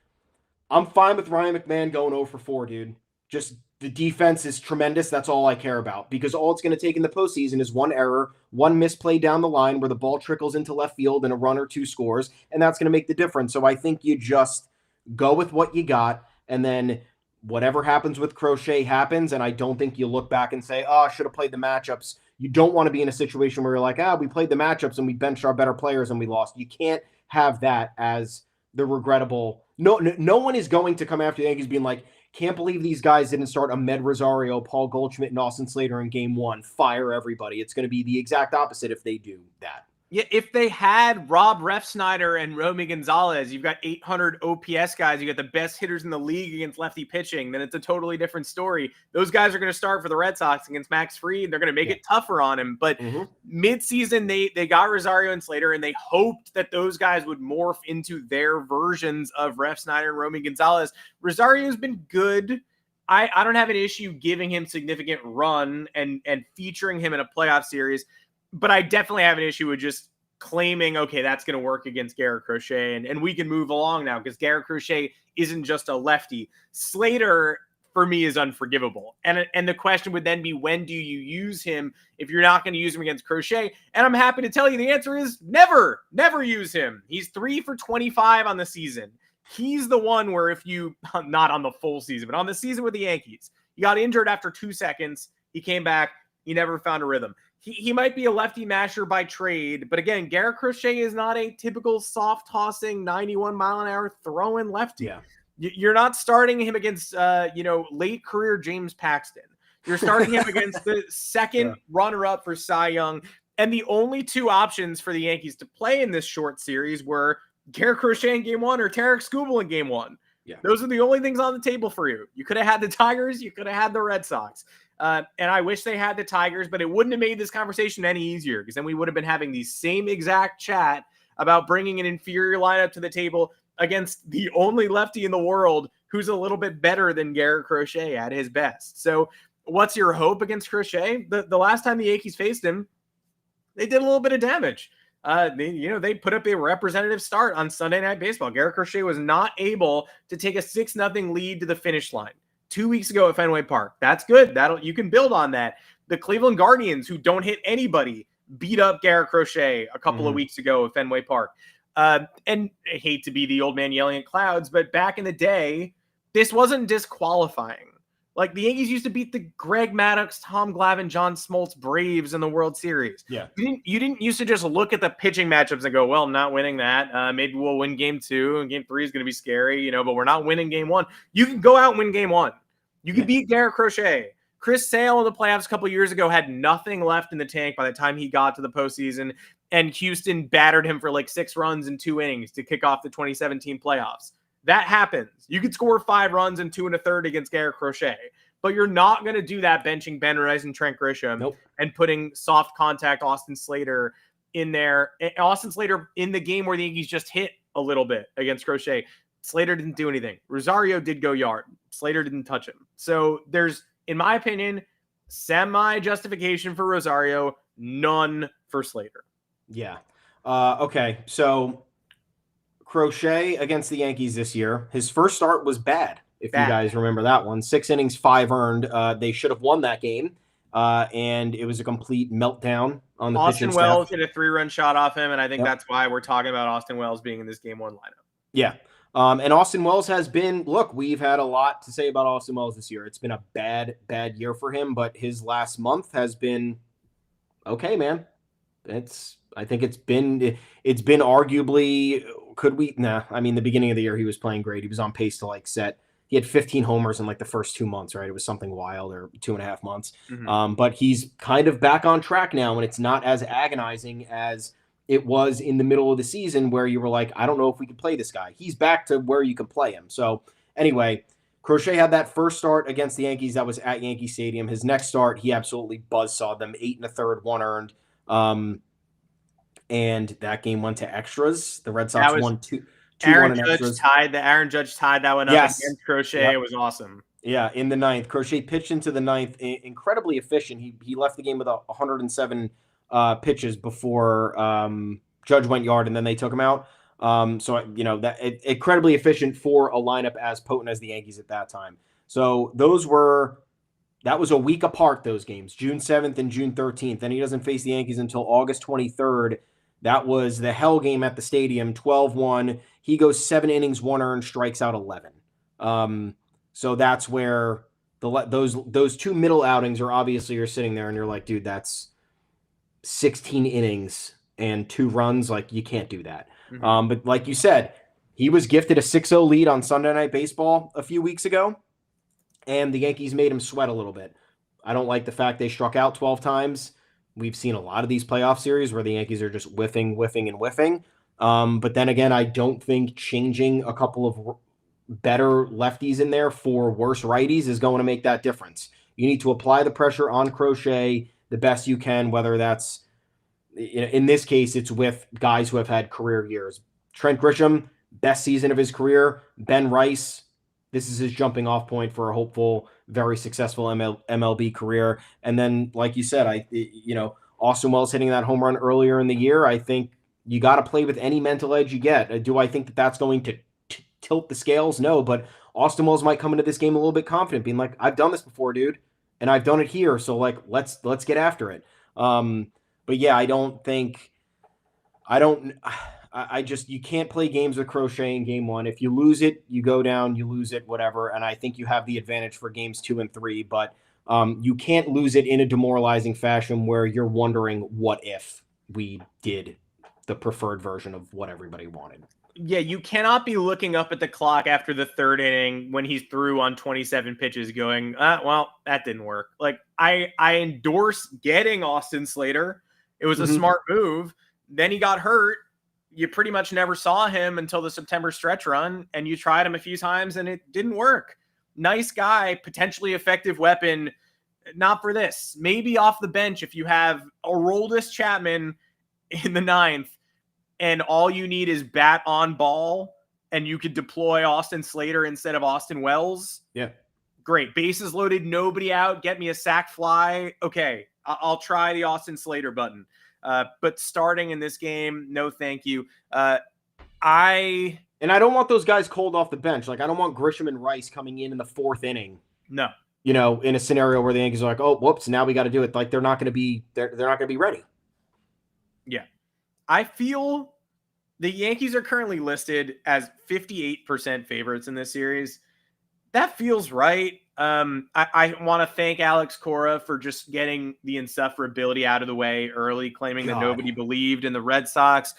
I'm fine with Ryan McMahon going 0 for 4, dude. Just the defense is tremendous. That's all I care about, because all it's going to take in the postseason is one error, one misplay down the line where the ball trickles into left field and a run or 2 scores, and that's going to make the difference. So I think you just go with what you got, and then whatever happens with Crochet happens, and I don't think you look back and say, oh, I should have played the matchups. You don't want to be in a situation where you're like, we played the matchups and we benched our better players and we lost. You can't have that as the regrettable. No one is going to come after the Yankees being like, can't believe these guys didn't start Ahmed Rosario, Paul Goldschmidt, and Austin Slater in game 1. Fire everybody. It's going to be the exact opposite if they do that. Yeah, if they had Rob Refsnyder and Romy Gonzalez, you've got 800 OPS guys, you got the best hitters in the league against lefty pitching, then it's a totally different story. Those guys are going to start for the Red Sox against Max Fried. They're going to make it tougher on him. But mid-season, they got Rosario and Slater, and they hoped that those guys would morph into their versions of Refsnyder and Romy Gonzalez. Rosario's been good. I don't have an issue giving him significant run and featuring him in a playoff series. But I definitely have an issue with just claiming, okay, that's going to work against Garrett Crochet, and we can move along now because Garrett Crochet isn't just a lefty. Slater, for me, is unforgivable. And the question would then be, when do you use him if you're not going to use him against Crochet? And I'm happy to tell you the answer is never use him. He's 3 for 25 on the season. He's the one where if you, not on the full season, but on the season with the Yankees, he got injured after 2 seconds. He came back. He never found a rhythm. He might be a lefty masher by trade, but again, Garrett Crochet is not a typical soft tossing 91 mile an hour throwing lefty. Yeah. You're not starting him against, late career James Paxton. You're starting him against the second runner up for Cy Young. And the only 2 options for the Yankees to play in this short series were Garrett Crochet in game 1 or Tarek Skubal in game 1. Yeah. Those are the only things on the table for you. You could have had the Tigers. You could have had the Red Sox. And I wish they had the Tigers, but it wouldn't have made this conversation any easier because then we would have been having the same exact chat about bringing an inferior lineup to the table against the only lefty in the world who's a little bit better than Garrett Crochet at his best. So what's your hope against Crochet? The last time the Yankees faced him, they did a little bit of damage. They put up a representative start on Sunday Night Baseball. Garrett Crochet was not able to take a 6-0 lead to the finish line 2 weeks ago at Fenway Park. That's good. You can build on that. The Cleveland Guardians, who don't hit anybody, beat up Garrett Crochet a couple of weeks ago at Fenway Park. And I hate to be the old man yelling at clouds, but back in the day, this wasn't disqualifying. Like the Yankees used to beat the Greg Maddux, Tom Glavine, John Smoltz Braves in the World Series. Yeah. You didn't used to just look at the pitching matchups and go, well, I'm not winning that. Maybe we'll win game 2 and game 3 is going to be scary, but we're not winning game 1. You can go out and win game 1. You can beat Garrett Crochet. Chris Sale in the playoffs a couple years ago had nothing left in the tank by the time he got to the postseason, and Houston battered him for like 6 runs in 2 innings to kick off the 2017 playoffs. That happens. You could score 5 runs in 2 1/3 against Garrett Crochet, but you're not going to do that benching Ben Rice and Trent Grisham and putting soft contact Austin Slater in there. Austin Slater in the game where the Yankees just hit a little bit against Crochet. Slater didn't do anything. Rosario did go yard. Slater didn't touch him. So there's, in my opinion, semi-justification for Rosario, none for Slater. Yeah. Okay. So Crochet against the Yankees this year, his first start was bad. If you guys remember that one, 6 innings, 5 earned. They should have won that game. And it was a complete meltdown on the Austin pitching Wells staff. hit a 3-run shot off him, and I think that's why we're talking about Austin Wells being in this Game 1 lineup. Yeah. And Austin Wells has been, look, we've had a lot to say about Austin Wells this year. It's been a bad year for him, but his last month has been okay, man. I think it's been arguably, the beginning of the year he was playing great. He was on pace to he had 15 homers in like the first 2 months, right? It was something wild, or 2.5 months. Mm-hmm. But he's kind of back on track now, and it's not as agonizing as it was in the middle of the season where you were like, I don't know if we can play this guy. He's back to where you can play him. So anyway, Crochet had that first start against the Yankees that was at Yankee Stadium. His next start, he absolutely buzzsawed them, 8 1/3, 1 earned. And that game went to extras. The Red Sox won 2-1 in extras. Aaron Judge tied that one up against Crochet. Yep. It was awesome. Yeah, in the 9th. Crochet pitched into the 9th, incredibly efficient. He left the game with 107 pitches before Judge went yard, and then they took him out. Incredibly efficient for a lineup as potent as the Yankees at that time. So that was a week apart, those games, June 7th and June 13th. Then he doesn't face the Yankees until August 23rd. That was the hell game at the stadium, 12-1. He goes 7 innings, 1 earned, strikes out 11. So that's where those 2 middle outings are obviously, you're sitting there and you're like, dude, that's 16 innings and 2 runs. Like, you can't do that. Mm-hmm. But like you said, he was gifted a 6-0 lead on Sunday Night Baseball a few weeks ago, and the Yankees made him sweat a little bit. I don't like the fact they struck out 12 times. We've seen a lot of these playoff series where the Yankees are just whiffing. But then again, I don't think changing a couple of better lefties in there for worse righties is going to make that difference. You need to apply the pressure on Crochet the best you can, whether that's, in this case, it's with guys who have had career years. Trent Grisham, best season of his career. Ben Rice, this is his jumping off point for a hopeful, very successful MLB career. And then, like you said, Austin Wells hitting that home run earlier in the year, I think you got to play with any mental edge you get. Do I think that that's going to tilt the scales? No, but Austin Wells might come into this game a little bit confident, being like, I've done this before, dude, and I've done it here. So like, let's get after it. But yeah, you can't play games with Crochet in game 1. If you lose it, you go down, you lose it, whatever. And I think you have the advantage for games 2 and 3, but you can't lose it in a demoralizing fashion where you're wondering, what if we did the preferred version of what everybody wanted? Yeah, you cannot be looking up at the clock after the 3rd inning when he's through on 27 pitches going, well, that didn't work. Like, I endorse getting Austin Slater. It was a smart move. Then he got hurt. You pretty much never saw him until the September stretch run, and you tried him a few times and it didn't work. Nice guy, potentially effective weapon. Not for this. Maybe off the bench if you have Aroldis Chapman in the 9th and all you need is bat on ball and you could deploy Austin Slater instead of Austin Wells. Yeah. Great. Bases loaded, nobody out, get me a sac fly. Okay, I'll try the Austin Slater button. But starting in this game, no thank you. I don't want those guys cold off the bench. Like, I don't want Grisham and Rice coming in the 4th inning. No. In a scenario where the Yankees are like, oh, whoops, now we got to do it. Like, they're not going to be ready. Yeah. I feel the Yankees are currently listed as 58% favorites in this series. That feels right. I want to thank Alex Cora for just getting the insufferability out of the way early, claiming that nobody believed in the Red Sox.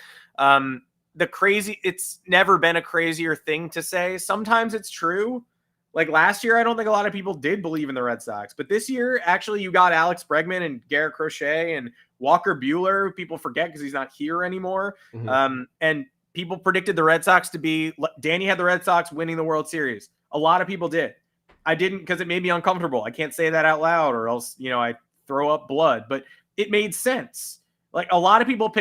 It's never been a crazier thing to say. Sometimes it's true. Like last year, I don't think a lot of people did believe in the Red Sox, but this year, actually, you got Alex Bregman and Garrett Crochet and Walker Buehler. People forget because he's not here anymore. And people predicted the Red Sox to be, Danny had the Red Sox winning the World Series. A lot of people did. I didn't because it made me uncomfortable. I can't say that out loud or else, I throw up blood, but it made sense. Like a lot of people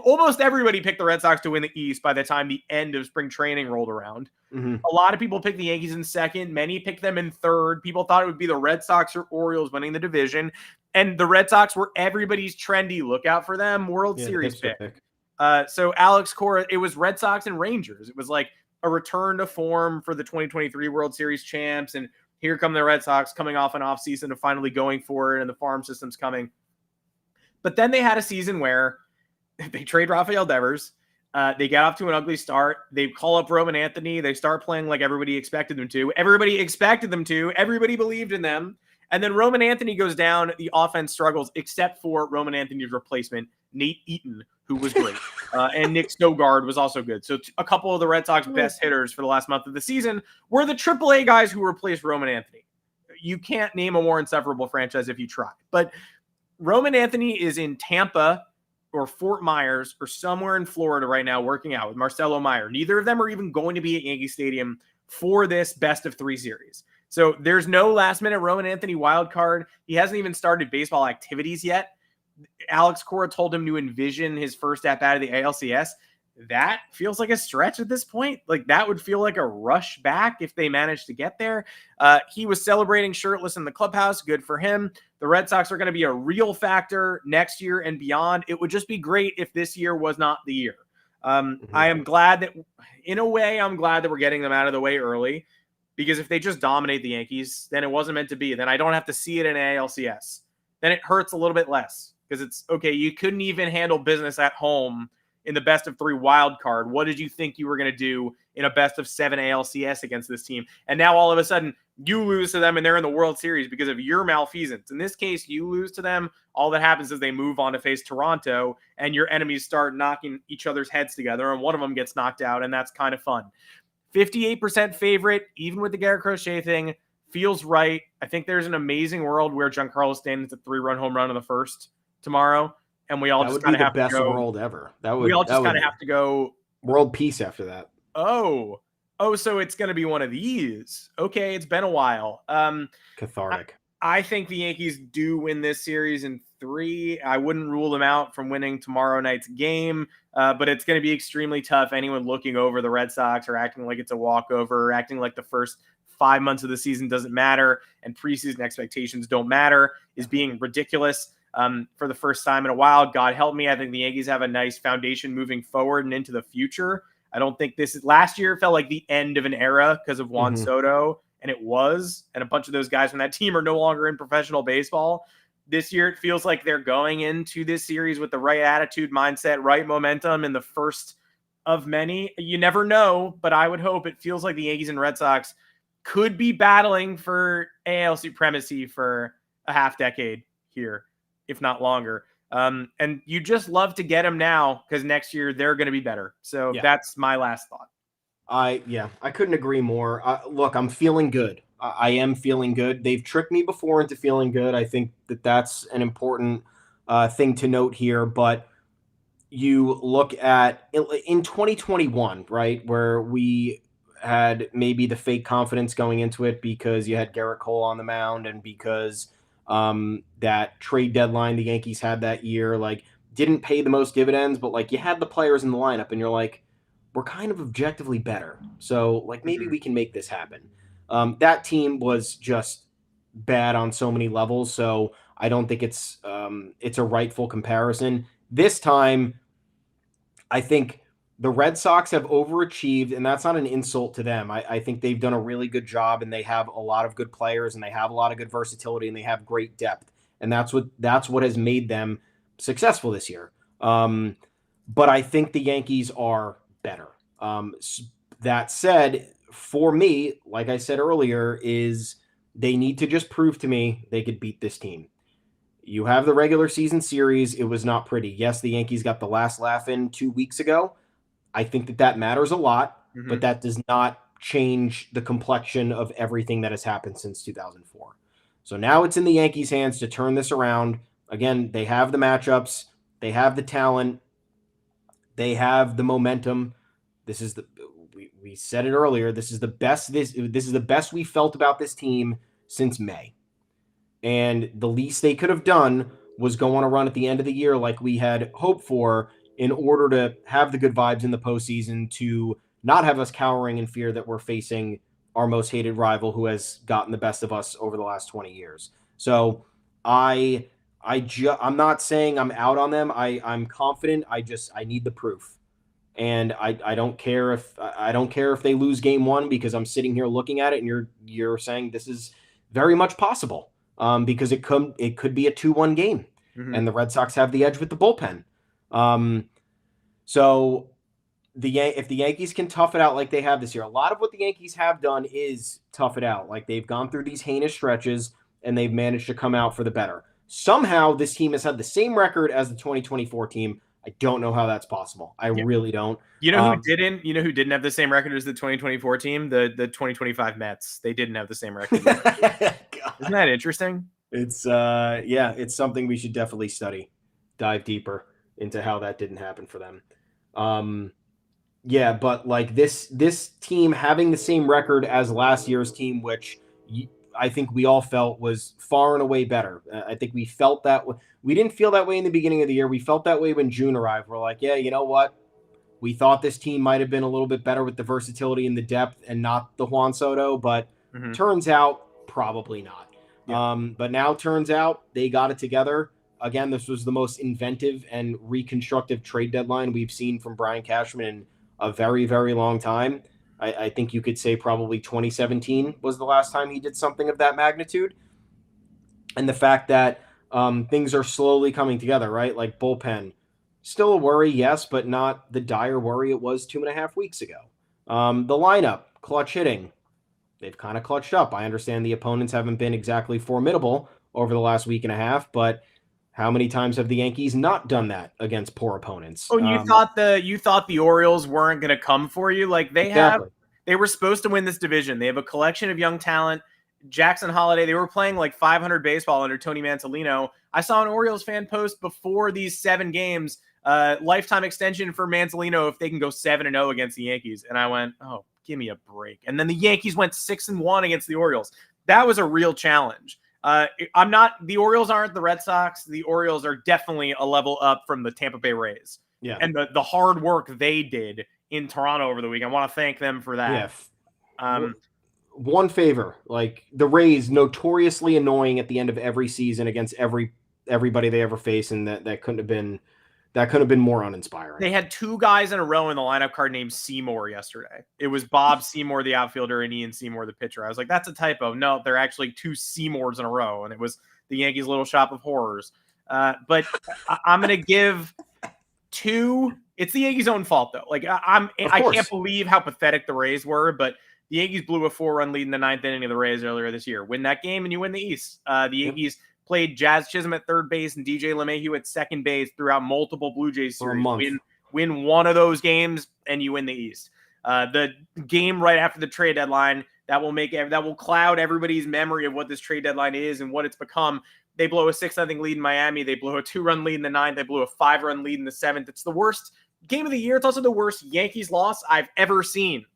almost everybody picked the Red Sox to win the East by the time the end of spring training rolled around. A lot of people picked the Yankees in second. Many picked them in third. People thought it would be the Red Sox or Orioles winning the division. And the Red Sox were everybody's trendy look out for them World Series pick. So Alex Cora, it was Red Sox and Rangers. It was like a return to form for the 2023 World Series champs. And here come the Red Sox coming off an offseason of finally going for it, and the farm system's coming. But then they had a season where they trade Rafael Devers. They get off to an ugly start. They call up Roman Anthony. They start playing like everybody expected them to. Everybody expected them to. Everybody believed in them. And then Roman Anthony goes down. The offense struggles, except for Roman Anthony's replacement, Nate Eaton, who was great. And Nick Stogard was also good. So a couple of the Red Sox best hitters for the last month of the season were the AAA guys who replaced Roman Anthony. You can't name a more insufferable franchise if you try. But Roman Anthony is in Tampa or Fort Myers or somewhere in Florida right now working out with Marcelo Meyer. Neither of them are even going to be at Yankee Stadium for this best of 3 series. So there's no last-minute Roman Anthony wild card. He hasn't even started baseball activities yet. Alex Cora told him to envision his first at-bat of the ALCS. That feels like a stretch at this point. Like that would feel like a rush back if they managed to get there. He was celebrating shirtless in the clubhouse. Good for him. The Red Sox are going to be a real factor next year and beyond. It would just be great if this year was not the year. I am glad that, in a way, I'm glad that we're getting them out of the way early, because if they just dominate the Yankees, then it wasn't meant to be. Then I don't have to see it in ALCS. Then it hurts a little bit less because it's okay. You couldn't even handle business at home in the best of 3 wild card. What did you think you were going to do in a best of 7 ALCS against this team? And now all of a sudden you lose to them and they're in the World Series because of your malfeasance. In this case, you lose to them. All that happens is they move on to face Toronto and your enemies start knocking each other's heads together and one of them gets knocked out, and that's kind of fun. 58% favorite, even with the Garrett Crochet thing, feels right. I think there's an amazing world where Giancarlo Stanton's a 3-run home run in the first tomorrow. And we all just kind of have to go. That would be the best world ever. We all just kind of have to go. World peace after that. Oh, so it's going to be one of these. Okay, it's been a while. Cathartic. I think the Yankees do win this series in 3. I wouldn't rule them out from winning tomorrow night's game, but it's going to be extremely tough. Anyone looking over the Red Sox or acting like it's a walkover, or acting like the first 5 months of the season doesn't matter and preseason expectations don't matter is being ridiculous. For the first time in a while, God help me. I think the Yankees have a nice foundation moving forward and into the future. I don't think last year felt like the end of an era because of Juan Soto, and it was, and a bunch of those guys from that team are no longer in professional baseball. This year, it feels like they're going into this series with the right attitude, mindset, right momentum in the first of many. You never know, but I would hope. It feels like the Yankees and Red Sox could be battling for AL supremacy for a half decade here, if not longer. And you just love to get them now because next year they're going to be better. So that's my last thought. I couldn't agree more. Look, I'm feeling good. I am feeling good. They've tricked me before into feeling good. I think that's an important thing to note here. But you look at in 2021, right, where we had maybe the fake confidence going into it because you had Garrett Cole on the mound and because that trade deadline the Yankees had that year, like, didn't pay the most dividends, but like you had the players in the lineup and you're like, we're kind of objectively better. So like maybe we can make this happen. That team was just bad on so many levels. So I don't think it's a rightful comparison. This time, I think the Red Sox have overachieved, and that's not an insult to them. I think they've done a really good job, and they have a lot of good players, and they have a lot of good versatility, and they have great depth. And that's what has made them successful this year. But I think the Yankees are better. That said, for me, like I said earlier, is they need to just prove to me they could beat this team. You have the regular season series. It was not pretty. Yes, the Yankees got the last laugh in 2 weeks ago. I think that matters a lot, but that does not change the complexion of everything that has happened since 2004. So now it's in the Yankees' hands to turn this around. Again, they have the matchups, they have the talent, they have the momentum. This is we said it earlier. This is the best. This is the best we felt about this team since May. And the least they could have done was go on a run at the end of the year like we had hoped for, in order to have the good vibes in the postseason, to not have us cowering in fear that we're facing our most hated rival who has gotten the best of us over the last 20 years. So I'm not saying I'm out on them. I'm confident. I need the proof. And I don't care if they lose game one, because I'm sitting here looking at it and you're saying this is very much possible, because it could be a 2-1 game, and the Red Sox have the edge with the bullpen. So if the Yankees can tough it out like they have this year, a lot of what the Yankees have done is tough it out. Like, they've gone through these heinous stretches and they've managed to come out for the better. Somehow this team has had the same record as the 2024 team. I don't know how that's possible. I really don't. You know who didn't? You know who didn't have the same record as the 2024 team? The 2025 Mets. They didn't have the same record. Isn't that interesting? It's it's something we should definitely study, dive deeper into how that didn't happen for them. But like this team having the same record as last year's team, which I think we all felt was far and away better. I think we felt that. We didn't feel that way in the beginning of the year. We felt that way when June arrived. We're like, yeah, you know what? We thought this team might have been a little bit better with the versatility and the depth and not the Juan Soto, but turns out probably not. Yeah. But now turns out they got it together. Again, this was the most inventive and reconstructive trade deadline we've seen from Brian Cashman in a very, very long time. I think you could say probably 2017 was the last time he did something of that magnitude. And the fact that things are slowly coming together, right? Like bullpen, still a worry, yes, but not the dire worry it was 2.5 weeks ago. The lineup, clutch hitting, they've kind of clutched up. I understand the opponents haven't been exactly formidable over the last week and a half, but how many times have the Yankees not done that against poor opponents? Oh, you thought the Orioles weren't going to come for you? Like they were supposed to win this division. They have a collection of young talent. Jackson Holiday, they were playing like 500 baseball under Tony Manzolino. I saw an Orioles fan post before these 7 games, lifetime extension for Manzolino if they can go 7-0 against the Yankees. And I went, oh, give me a break. And then the Yankees went 6-1 against the Orioles. That was a real challenge. The Orioles aren't the Red Sox. The Orioles are definitely a level up from the Tampa Bay Rays. Yeah. And the hard work they did in Toronto over the week. I want to thank them for that. Yeah. One favor, like the Rays, notoriously annoying at the end of every season against everybody they ever face, and that couldn't have been more uninspiring. They had 2 guys in a row in the lineup card named Seymour yesterday. It was Bob Seymour, the outfielder, and Ian Seymour, the pitcher. I was like, that's a typo. No, they're actually 2 Seymours in a row, and it was the Yankees' little shop of horrors. But I'm going to give 2. It's the Yankees' own fault, though. Like I can't believe how pathetic the Rays were, but the Yankees blew a 4-run lead in the 9th inning of the Rays earlier this year. Win that game and you win the East. The Yankees played Jazz Chisholm at third base and DJ LeMahieu at second base throughout multiple Blue Jays series. Win one of those games and you win the East. The game right after the trade deadline that will cloud everybody's memory of what this trade deadline is and what it's become. They blow a 6-0 lead in Miami. They blow a 2-run lead in the 9th. They blew a 5-run lead in the 7th. It's the worst game of the year. It's also the worst Yankees loss I've ever seen.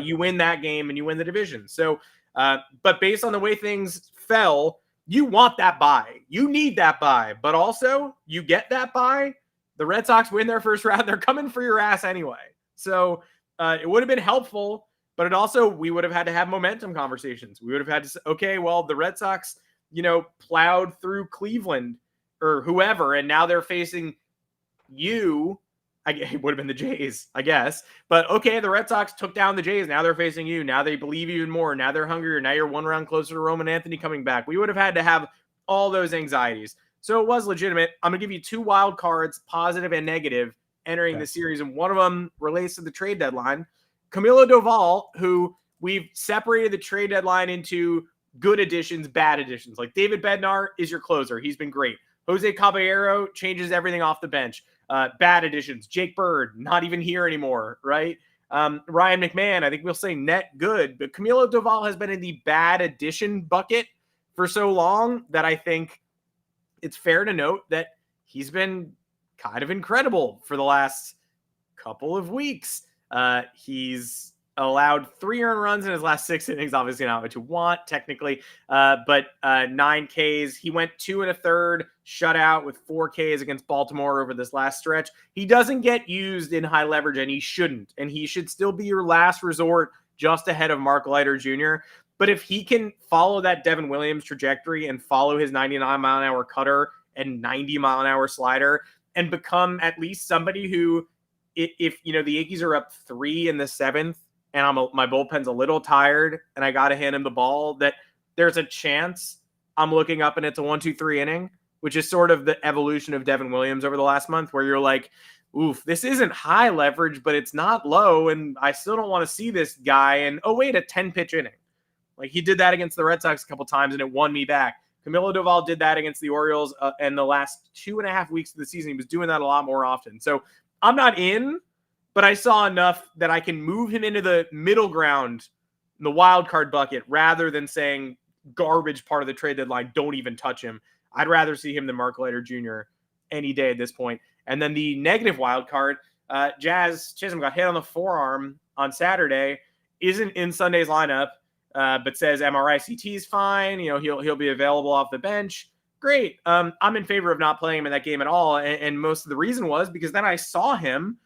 You win that game and you win the division. So, but based on the way things fell, you want that bye. You need that bye, but also you get that bye. The Red Sox win their first round. They're coming for your ass anyway. So it would have been helpful, but we would have had to have momentum conversations. We would have had to say, okay, well, the Red Sox, plowed through Cleveland or whoever, and now they're facing you. It would have been the Jays, I guess. But okay, the Red Sox took down the Jays. Now they're facing you. Now they believe even more. Now they're hungrier. Now you're 1 round closer to Roman Anthony coming back. We would have had to have all those anxieties. So it was legitimate. I'm going to give you 2 wild cards, positive and negative, entering the series. And one of them relates to the trade deadline. Camilo Doval, who we've separated the trade deadline into good additions, bad additions. Like David Bednar is your closer. He's been great. Jose Caballero changes everything off the bench. Bad additions. Jake Bird, not even here anymore, right? Ryan McMahon, I think we'll say net good, but Camilo Doval has been in the bad addition bucket for so long that I think it's fair to note that he's been kind of incredible for the last couple of weeks. He's allowed 3 earned runs in his last 6 innings. Obviously not what you want technically, but 9 Ks. He went 2 1/3 shutout with 4 Ks against Baltimore over this last stretch. He doesn't get used in high leverage, and he shouldn't. And he should still be your last resort, just ahead of Mark Leiter Jr. But if he can follow that Devin Williams trajectory and follow his 99-mile-an-hour cutter and 90-mile-an-hour slider and become at least somebody who, if the Yankees are up 3 in the 7th, and my bullpen's a little tired, and I got to hand him the ball, that there's a chance I'm looking up and it's a 1-2-3 inning, which is sort of the evolution of Devin Williams over the last month, where you're like, oof, this isn't high leverage, but it's not low, and I still don't want to see this guy. And, oh, wait, a 10-pitch inning. Like, he did that against the Red Sox a couple times, and it won me back. Camilo Doval did that against the Orioles, and the last 2.5 weeks of the season, he was doing that a lot more often. So I'm not in, but I saw enough that I can move him into the middle ground, the wild card bucket, rather than saying garbage part of the trade deadline, don't even touch him. I'd rather see him than Mark Leiter Jr. any day at this point. And then the negative wild card, Jazz Chisholm got hit on the forearm on Saturday, isn't in Sunday's lineup, but says MRI CT is fine. He'll be available off the bench. Great. I'm in favor of not playing him in that game at all. And most of the reason was because then I saw him,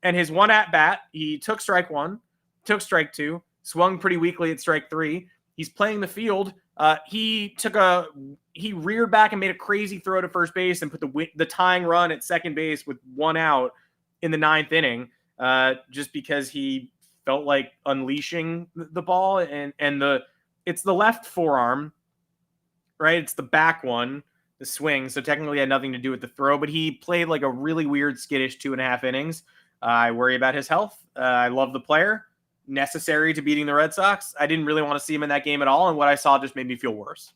and his one at bat, he took strike 1, took strike 2, swung pretty weakly at strike 3. He's playing the field. He reared back and made a crazy throw to first base and put the tying run at second base with 1 out in the 9th inning, just because he felt like unleashing the ball. And it's the left forearm, right? It's the back one, the swing. So technically had nothing to do with the throw, but he played like a really weird, skittish 2.5 innings. I worry about his health. I love the player, necessary to beating the Red Sox. I didn't really want to see him in that game at all, and what I saw just made me feel worse.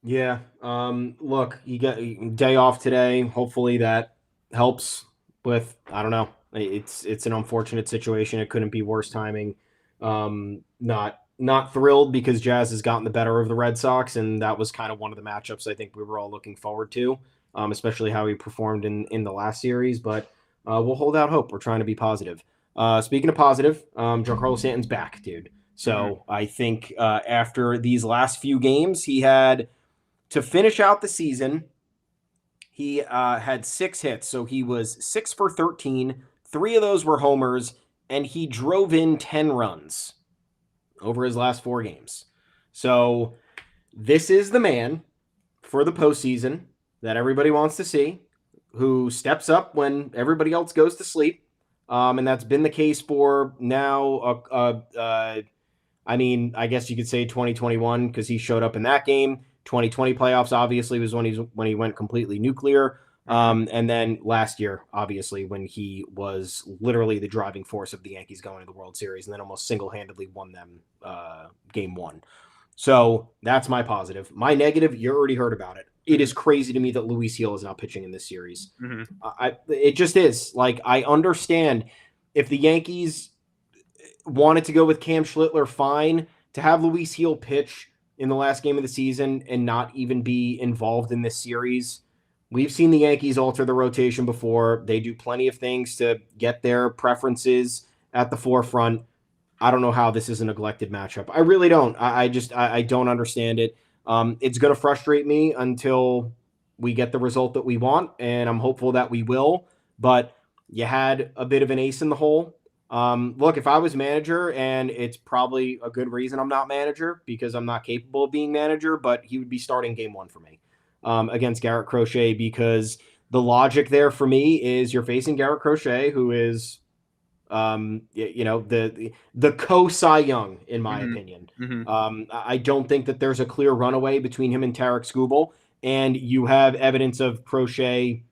Yeah. Look, you got a day off today. Hopefully that helps with, I don't know. It's an unfortunate situation. It couldn't be worse timing. Not thrilled because Jazz has gotten the better of the Red Sox, and that was kind of one of the matchups I think we were all looking forward to, especially how he performed in the last series. But we'll hold out hope. We're trying to be positive. Speaking of positive, Giancarlo Stanton's back, dude. So I think after these last few games, he had to finish out the season. He had 6 hits, so he was 6 for 13. 3 of those were homers, and he drove in 10 runs over his last 4 games. So this is the man for the postseason that everybody wants to see, who steps up when everybody else goes to sleep. And that's been the case for now, I guess you could say 2021, because he showed up in that game. 2020 playoffs, obviously, was when he went completely nuclear. And then last year, obviously, when he was literally the driving force of the Yankees going to the World Series, and then almost single-handedly won them game 1. So that's my positive. My negative, you already heard about it. It is crazy to me that Luis Gil is not pitching in this series. It just is. Like, I understand if the Yankees wanted to go with Cam Schlittler, fine. To have Luis Gil pitch in the last game of the season and not even be involved in this series, we've seen the Yankees alter the rotation before. They do plenty of things to get their preferences at the forefront. I don't know how this is a neglected matchup. I really don't. I don't understand it. It's going to frustrate me until we get the result that we want, and I'm hopeful that we will. But you had a bit of an ace in the hole. Look, if I was manager, and it's probably a good reason I'm not manager because I'm not capable of being manager, but he would be starting game 1 for me against Garrett Crochet, because the logic there for me is you're facing Garrett Crochet, who is the co-Cy Young, in my opinion. I don't think that there's a clear runaway between him and Tarek Skubal, and you have evidence of Crochet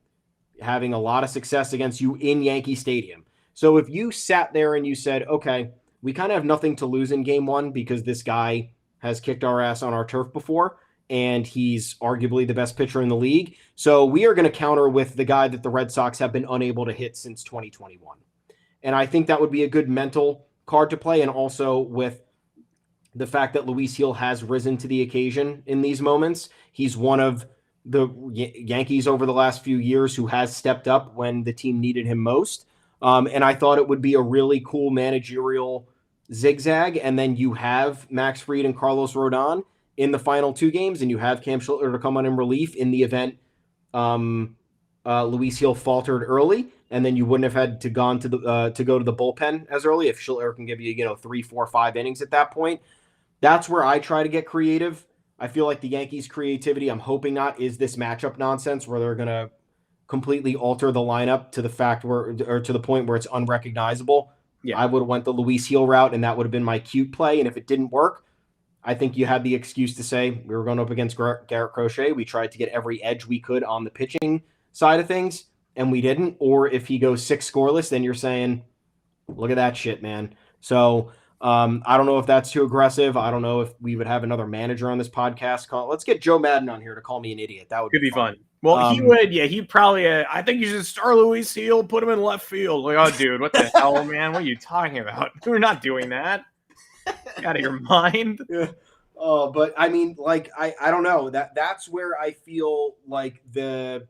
having a lot of success against you in Yankee Stadium. So if you sat there and you said, okay, we kind of have nothing to lose in game 1 because this guy has kicked our ass on our turf before, and he's arguably the best pitcher in the league, so we are going to counter with the guy that the Red Sox have been unable to hit since 2021. And I think that would be a good mental card to play, and also with the fact that Luis Gil has risen to the occasion in these moments. He's one of the Yankees over the last few years who has stepped up when the team needed him most. And I thought it would be a really cool managerial zigzag. And then you have Max Fried and Carlos Rodon in the final 2 games, and you have Cam Schlittler to come on in relief in the event Luis Gil faltered early, and then you wouldn't have had to go to the bullpen as early if Schlittler can give you 3, 4, 5 innings at that point. That's where I try to get creative. I feel like the Yankees' creativity, I'm hoping not, is this matchup nonsense where they're going to completely alter the lineup to the point where it's unrecognizable. Yeah. I would have went the Luis Gil route, and that would have been my cute play. And if it didn't work, I think you had the excuse to say we were going up against Garrett Crochet. We tried to get every edge we could on the pitching side of things, and we didn't. Or if he goes 6 scoreless, then you're saying, look at that shit, man. So I don't know if that's too aggressive. I don't know if we would have another manager on this podcast. Let's get Joe Madden on here to call me an idiot. That would be fun. Well, he would. Yeah, he'd probably. I think you should start Luis Gil, put him in left field. Like, oh, dude, what the hell, man? What are you talking about? We're not doing that. Out of your mind. Yeah. But I mean, like, I don't know. That's where I feel like the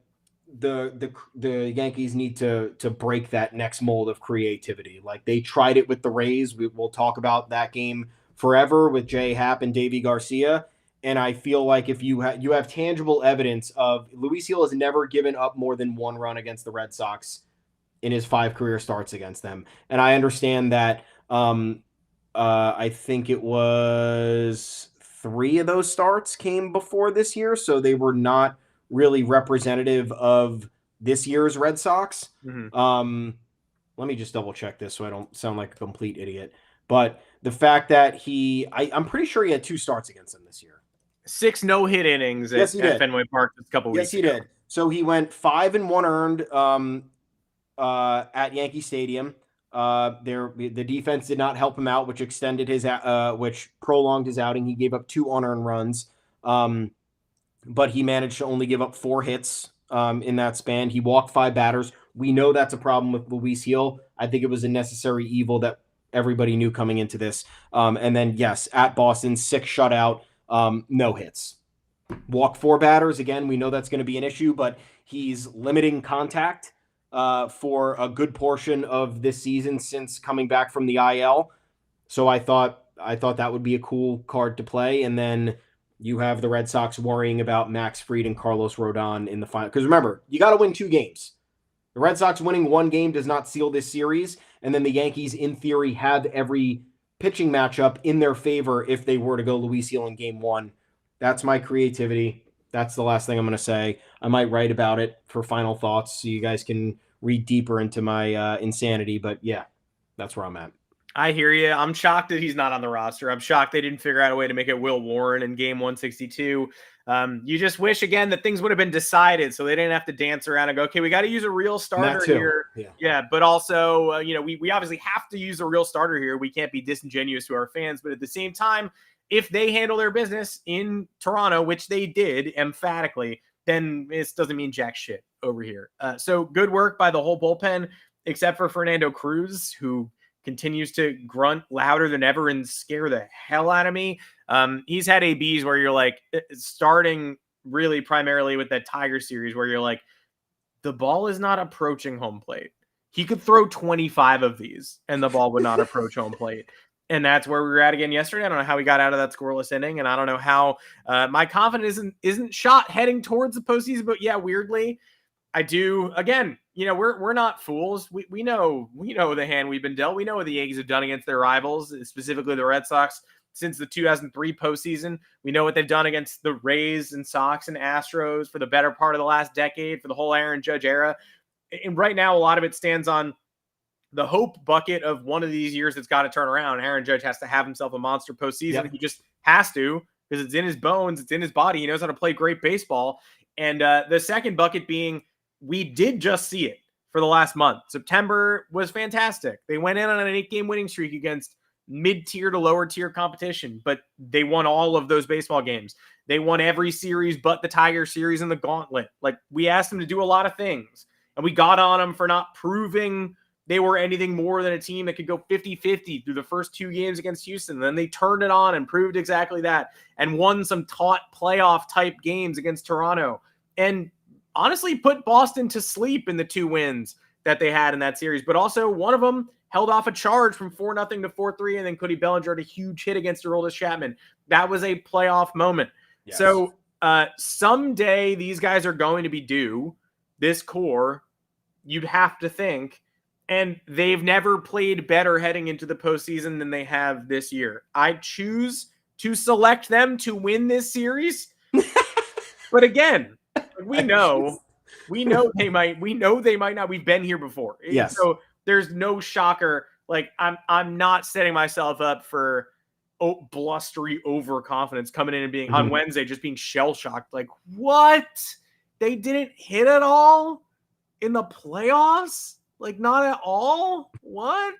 Yankees need to break that next mold of creativity. Like, they tried it with the Rays. We'll talk about that game forever with Jay Happ and Davy Garcia. And I feel like if you have tangible evidence of Luis Gil has never given up more than 1 run against the Red Sox in his 5 career starts against them. And I understand that I think it was 3 of those starts came before this year, so they were not really representative of this year's Red Sox. Mm-hmm. Let me just double check this so I don't sound like a complete idiot. But the fact that I'm pretty sure he had 2 starts against them this year. 6 no-hit innings at Fenway Park a couple weeks ago. Yes, he did. So he went 5 and 1 earned at Yankee Stadium. The defense did not help him out, which prolonged his outing. He gave up 2 unearned runs. But he managed to only give up 4 hits in that span. He walked 5 batters. We know that's a problem with Luis Gil. I think it was a necessary evil that everybody knew coming into this. And then, yes, at Boston, 6 shutout, no hits. Walked 4 batters. Again, we know that's going to be an issue, but he's limiting contact for a good portion of this season since coming back from the IL. So I thought that would be a cool card to play. And then you have the Red Sox worrying about Max Fried and Carlos Rodon in the final. Because remember, you got to win 2 games. The Red Sox winning 1 game does not seal this series. And then the Yankees, in theory, have every pitching matchup in their favor if they were to go Luis Gil in game 1. That's my creativity. That's the last thing I'm going to say. I might write about it for final thoughts so you guys can read deeper into my insanity. But yeah, that's where I'm at. I hear you. I'm shocked that he's not on the roster. I'm shocked they didn't figure out a way to make it Will Warren in game 162. You just wish, again, that things would have been decided so they didn't have to dance around and go, okay, we got to use a real starter here. Yeah. But also, we obviously have to use a real starter here. We can't be disingenuous to our fans. But at the same time, if they handle their business in Toronto, which they did emphatically, then this doesn't mean jack shit over here. So good work by the whole bullpen, except for Fernando Cruz, who continues to grunt louder than ever and scare the hell out of me. He's had ABs where you're like, starting really primarily with that Tiger series where you're like, the ball is not approaching home plate. He could throw 25 of these and the ball would not approach home plate. And that's where we were at again yesterday. I don't know how he got out of that scoreless inning, and I don't know how my confidence isn't shot heading towards the postseason. But yeah, weirdly, I do. Again, we're not fools. We know the hand we've been dealt. We know what the Yankees have done against their rivals, specifically the Red Sox, since the 2003 postseason. We know what they've done against the Rays and Sox and Astros for the better part of the last decade, for the whole Aaron Judge era. And right now, a lot of it stands on the hope bucket of one of these years that's got to turn around. Aaron Judge has to have himself a monster postseason. Yep. He just has to, because it's in his bones. It's in his body. He knows how to play great baseball. And the second bucket being, we did just see it for the last month. September was fantastic. They went in on an 8-game winning streak against mid-tier to lower-tier competition, but they won all of those baseball games. They won every series but the Tiger series and the Gauntlet. Like, we asked them to do a lot of things, and we got on them for not proving they were anything more than a team that could go 50-50 through the first 2 games against Houston. Then they turned it on and proved exactly that and won some taut playoff type games against Toronto and honestly put Boston to sleep in the 2 wins that they had in that series. But also one of them held off a charge from 4-0 to 4-3, and then Cody Bellinger had a huge hit against Aroldis Chapman. That was a playoff moment. Yes. So someday these guys are going to be due, this core, you'd have to think, and they've never played better heading into the postseason than they have this year. I choose to select them to win this series. But again, we know they might not. We've been here before. Yes. So there's no shocker. Like I'm not setting myself up for blustery overconfidence coming in and being on Wednesday, just being shell shocked. Like, what? They didn't hit at all in the playoffs? Like, not at all? What?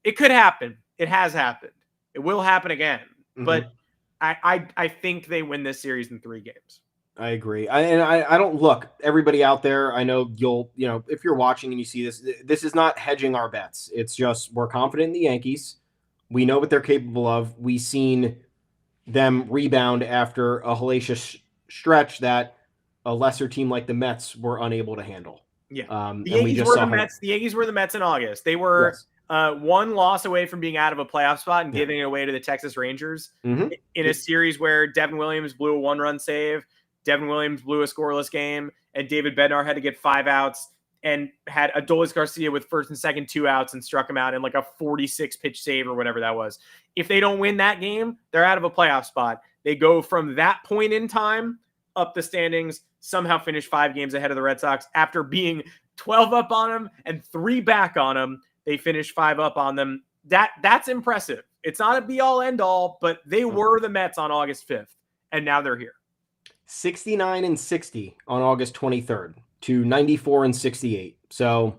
It could happen. It has happened. It will happen again. But I think they win this series in 3 games. I agree. I don't look, everybody out there. I know if you're watching and you see this is not hedging our bets. It's just, we're confident in the Yankees. We know what they're capable of. We've seen them rebound after a hellacious stretch that a lesser team like the Mets were unable to handle. Yeah. The Yankees were the Mets in August. They were 1 loss away from being out of a playoff spot and giving it away to the Texas Rangers in a series where Devin Williams blew a 1-run save. Devin Williams blew a scoreless game, and David Bednar had to get 5 outs and had Adolis Garcia with first and second 2 outs and struck him out in like a 46-pitch save or whatever that was. If they don't win that game, they're out of a playoff spot. They go from that point in time up the standings, somehow finish 5 games ahead of the Red Sox after being 12 up on them and 3 back on them. They finished 5 up on them. That's impressive. It's not a be-all, end-all, but they were the Mets on August 5th, and now they're here. 69-60 on August 23rd to 94-68. So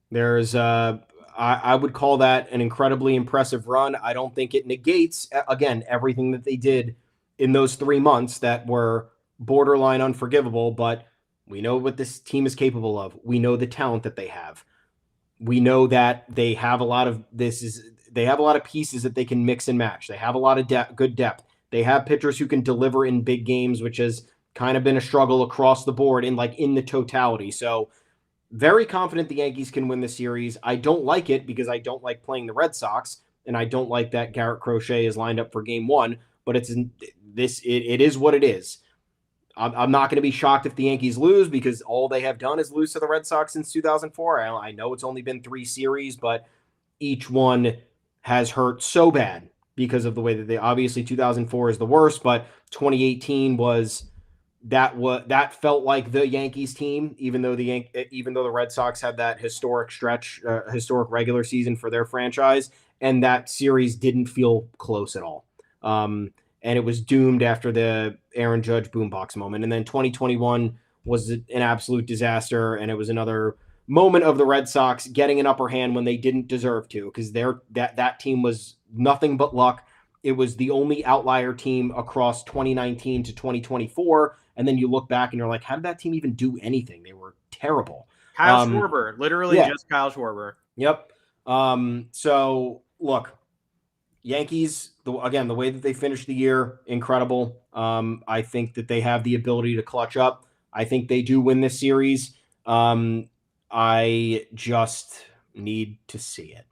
there's I would call that an incredibly impressive run. I don't think it negates, again, everything that they did in those 3 months that were borderline unforgivable, but we know what this team is capable of. We know the talent that they have. We know that they have a lot of pieces that they can mix and match. They have a lot of good depth. They have pitchers who can deliver in big games, which has kind of been a struggle across the board in the totality. So very confident the Yankees can win the series. I don't like it because I don't like playing the Red Sox, and I don't like that Garrett Crochet is lined up for game 1, but it is what it is. I'm not going to be shocked if the Yankees lose because all they have done is lose to the Red Sox since 2004. I know it's only been 3 series, but each one has hurt so bad because of the way that they, obviously 2004 is the worst, but 2018 that felt like the Yankees team, even though the Red Sox had that historic stretch, historic regular season for their franchise, and that series didn't feel close at all. And it was doomed after the Aaron Judge boombox moment. And then 2021 was an absolute disaster, and it was another moment of the Red Sox getting an upper hand when they didn't deserve to, because that team was nothing but luck. It was the only outlier team across 2019 to 2024. And then you look back and you're like, how did that team even do anything? They were terrible. Kyle Schwarber, literally just Kyle Schwarber. Yep. So look, Yankees, the way that they finished the year, incredible. I think that they have the ability to clutch up. I think they do win this series. I just need to see it.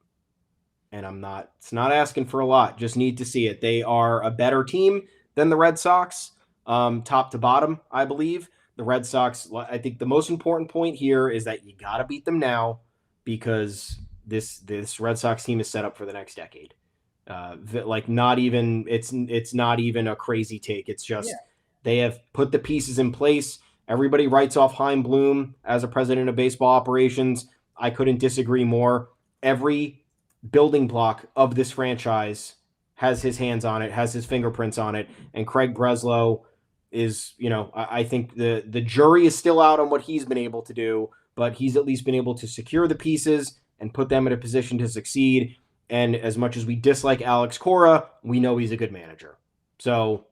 And it's not asking for a lot, just need to see it. They are a better team than the Red Sox, top to bottom, I believe. The Red Sox, I think the most important point here is that you got to beat them now because this Red Sox team is set up for the next decade. It's not even a crazy take. It's just they have put the pieces in place. Everybody writes off Chaim Bloom as a president of baseball operations. I couldn't disagree more. Every building block of this franchise has his hands on it, has his fingerprints on it. And Craig Breslow is, I think the jury is still out on what he's been able to do, but he's at least been able to secure the pieces and put them in a position to succeed. And as much as we dislike Alex Cora, we know he's a good manager. So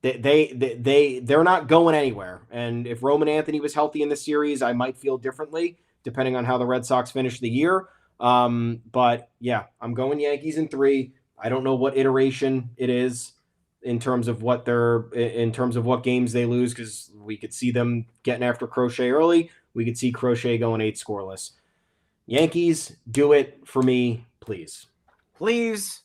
they're not going anywhere. And if Roman Anthony was healthy in the series, I might feel differently depending on how the Red Sox finish the year. But yeah, I'm going Yankees in 3. I don't know what iteration it is in terms of what games they lose, because we could see them getting after Crochet early. We could see Crochet going 8 scoreless. Yankees, do it for me, please. Please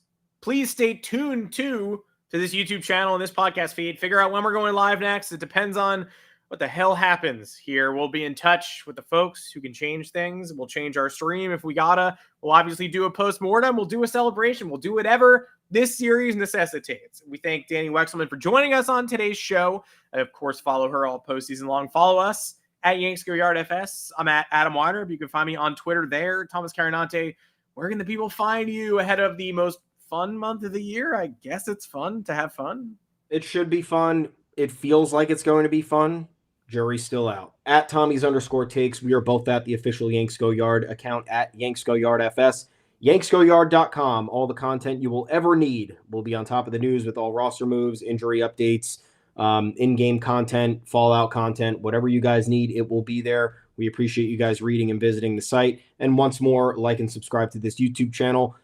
stay tuned to this YouTube channel and this podcast feed. Figure out when we're going live next. It depends on what the hell happens here. We'll be in touch with the folks who can change things. We'll change our stream if we gotta. We'll obviously do a post-mortem. We'll do a celebration. We'll do whatever this series necessitates. We thank Dani Wexelman for joining us on today's show. And of course, follow her all postseason long. Follow us at Yanks Go Yard FS. I'm at Adam Weinrib. You can find me on Twitter there. Thomas Carranante. Where can the people find you ahead of the most fun month of the year? I guess it's fun to have fun. It should be fun. It feels like it's going to be fun. Jury's still out. At Tommy's_takes. We are both at the official Yanks Go Yard account at Yanks Go Yard FS. YanksGoYard.com. All the content you will ever need will be on top of the news with all roster moves, injury updates, in-game content, fallout content, whatever you guys need, it will be there. We appreciate you guys reading and visiting the site. And once more, like and subscribe to this YouTube channel.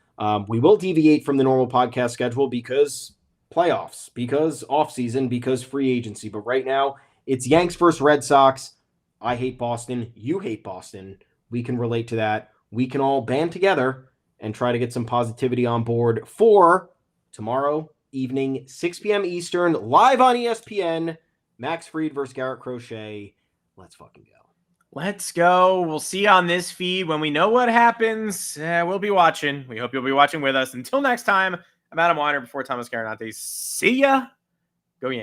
We will deviate from the normal podcast schedule because playoffs, because offseason, because free agency. But right now, it's Yanks versus Red Sox. I hate Boston. You hate Boston. We can relate to that. We can all band together and try to get some positivity on board for tomorrow evening, 6 p.m. Eastern, live on ESPN. Max Fried versus Garrett Crochet. Let's fucking go. Let's go. We'll see you on this feed when we know what happens. We'll be watching. We hope you'll be watching with us. Until next time, I'm Adam Weiner before Thomas Carranante. See ya. Go Yankees.